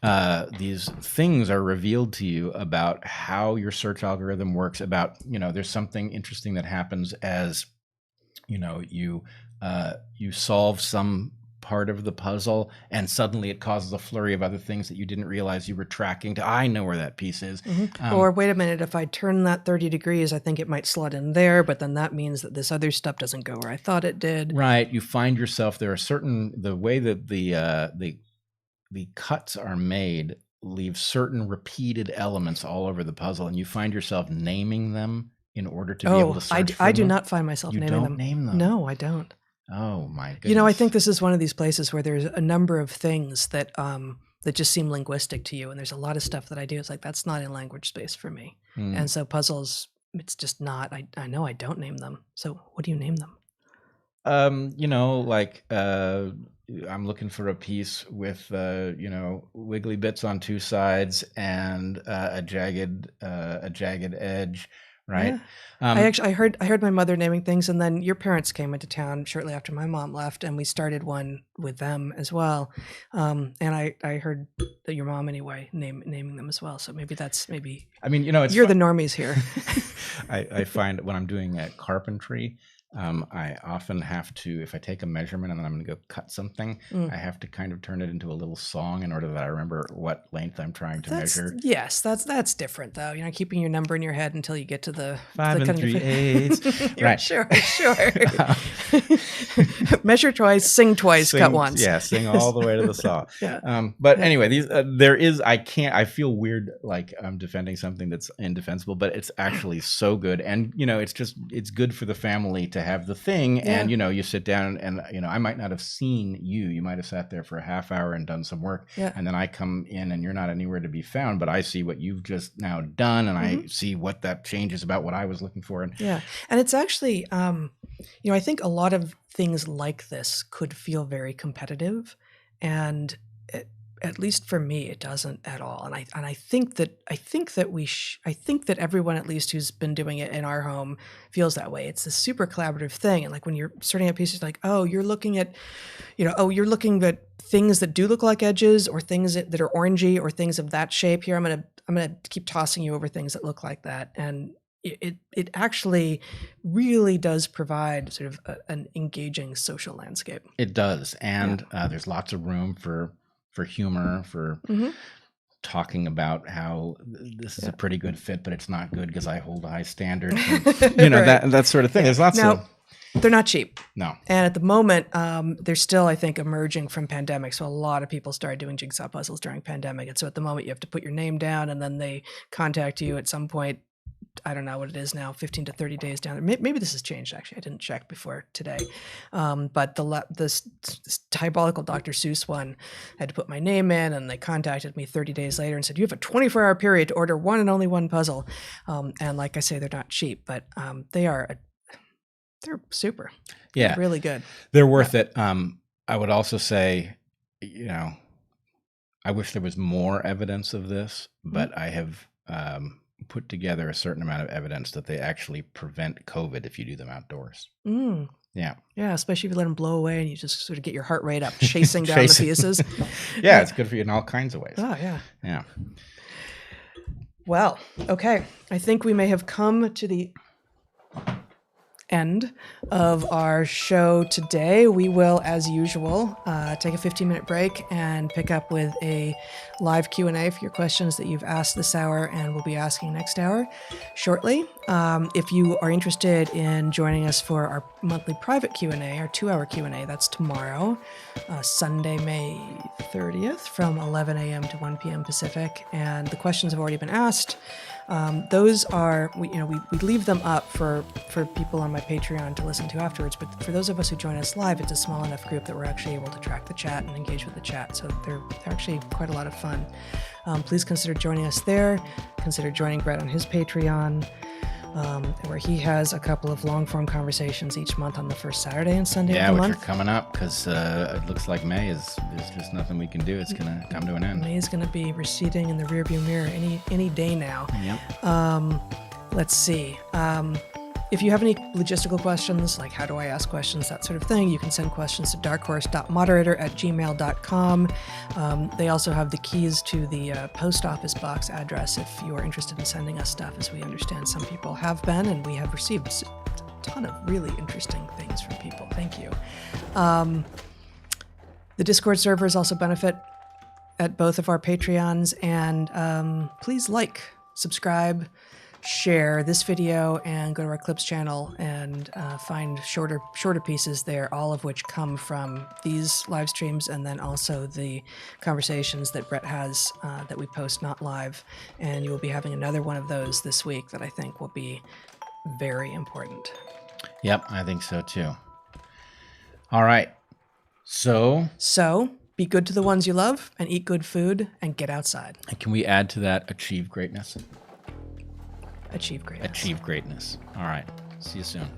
things are revealed to you about how your search algorithm works, about, there's something interesting that happens as, you solve some part of the puzzle and suddenly it causes a flurry of other things that you didn't realize you were tracking to. I know where that piece is. Or wait a minute, if I turn that 30 degrees, I think it might slot in there, but then that means that this other stuff doesn't go where I thought it did. Right. You find yourself, there are the way that the cuts are made leave certain repeated elements all over the puzzle, and you find yourself naming them in order to be able to search for them. I do not find myself naming them. You don't name them? No, I don't. Oh my goodness. I think this is one of these places where there's a number of things that that just seem linguistic to you, and there's a lot of stuff that I do. It's like, that's not in language space for me. And so puzzles, it's just not. I know I don't name them. So what do you name them? I'm looking for a piece with wiggly bits on 2 sides and a jagged edge. Right. Yeah. I heard my mother naming things, and then your parents came into town shortly after my mom left, and we started one with them as well. And I heard that your mom anyway naming them as well. So maybe it's you're the normies here. I find when I'm doing carpentry, I often have to, if I take a measurement and then I'm going to go cut something, I have to kind of turn it into a little song in order that I remember what length I'm trying to measure. Yes, that's different though. Keeping your number in your head until you get to the 5 3/8. Right. Sure. Measure twice, sing twice, cut once. Yeah, sing all the way to the saw. Yeah. But anyway, these I feel weird like I'm defending something that's indefensible, but it's actually so good, and it's good for the family to have the thing. And you sit down and I might not have seen you might have sat there for a half hour and done some work, and then I come in and you're not anywhere to be found, but I see what you've just now done, and I see what that changes about what I was looking for. And it's actually I think a lot of things like this could feel very competitive, and at least for me, it doesn't at all. And I think that everyone, at least who's been doing it in our home, feels that way. It's a super collaborative thing. And like when you're sorting out pieces, like, oh, you're looking at things that do look like edges, or things that are orangey, or things of that shape. Here, I'm gonna keep tossing you over things that look like that. And it actually really does provide sort of an engaging social landscape. It does. And there's lots of room for humor, for talking about how this is a pretty good fit, but it's not good because I hold a high standard. And, Right. that sort of thing. There's lots of. They're not cheap. No. And at the moment, they're still, I think, emerging from pandemic. So a lot of people started doing jigsaw puzzles during pandemic. And so at the moment, you have to put your name down, and then they contact you at some point. I don't know what it is now, 15 to 30 days down there. Maybe this has changed, actually. I didn't check before today. But this diabolical Dr. Seuss one, I had to put my name in, and they contacted me 30 days later and said, you have a 24-hour period to order one and only one puzzle. And like I say, they're not cheap, but they're super. Yeah. They're really good. They're worth it. I would also say, I wish there was more evidence of this, but I have put together a certain amount of evidence that they actually prevent COVID if you do them outdoors. Yeah. Yeah, especially if you let them blow away and you just sort of get your heart rate up, chasing down the pieces. Yeah, it's good for you in all kinds of ways. Oh, yeah. Yeah. Well, okay. I think we may have come to the end of our show today. We will, as usual, take a 15-minute break and pick up with a live Q&A for your questions that you've asked this hour and we'll be asking next hour shortly. If you are interested in joining us for our monthly private Q&A, our 2-hour Q&A, that's tomorrow, Sunday, May 30th from 11 a.m. to 1 p.m. Pacific. And the questions have already been asked. Those are, we leave them up for people on my Patreon to listen to afterwards. But for those of us who join us live, it's a small enough group that we're actually able to track the chat and engage with the chat. So they're actually quite a lot of fun. Please consider joining us there. Consider joining Bret on his Patreon, where he has a couple of long-form conversations each month on the first Saturday and Sunday of the month. Yeah, which are coming up because it looks like May there's just nothing we can do. It's going to come to an end. May is going to be receding in the rearview mirror any day now. Yep. Let's see. If you have any logistical questions, like how do I ask questions, that sort of thing, you can send questions to darkhorse.moderator@gmail.com. They also have the keys to the post office box address if you are interested in sending us stuff. As we understand, some people have been, and we have received a ton of really interesting things from people. Thank you. The Discord servers also benefit at both of our Patreons, and please subscribe, share this video, and go to our clips channel and find shorter pieces there, all of which come from these live streams, and then also the conversations that Bret has that we post not live. And you will be having another one of those this week that I think will be very important. Yep, I think so too. All right. So be good to the ones you love, and eat good food, and get outside. And can we add to that achieve greatness? Achieve greatness. Achieve greatness. All right. See you soon.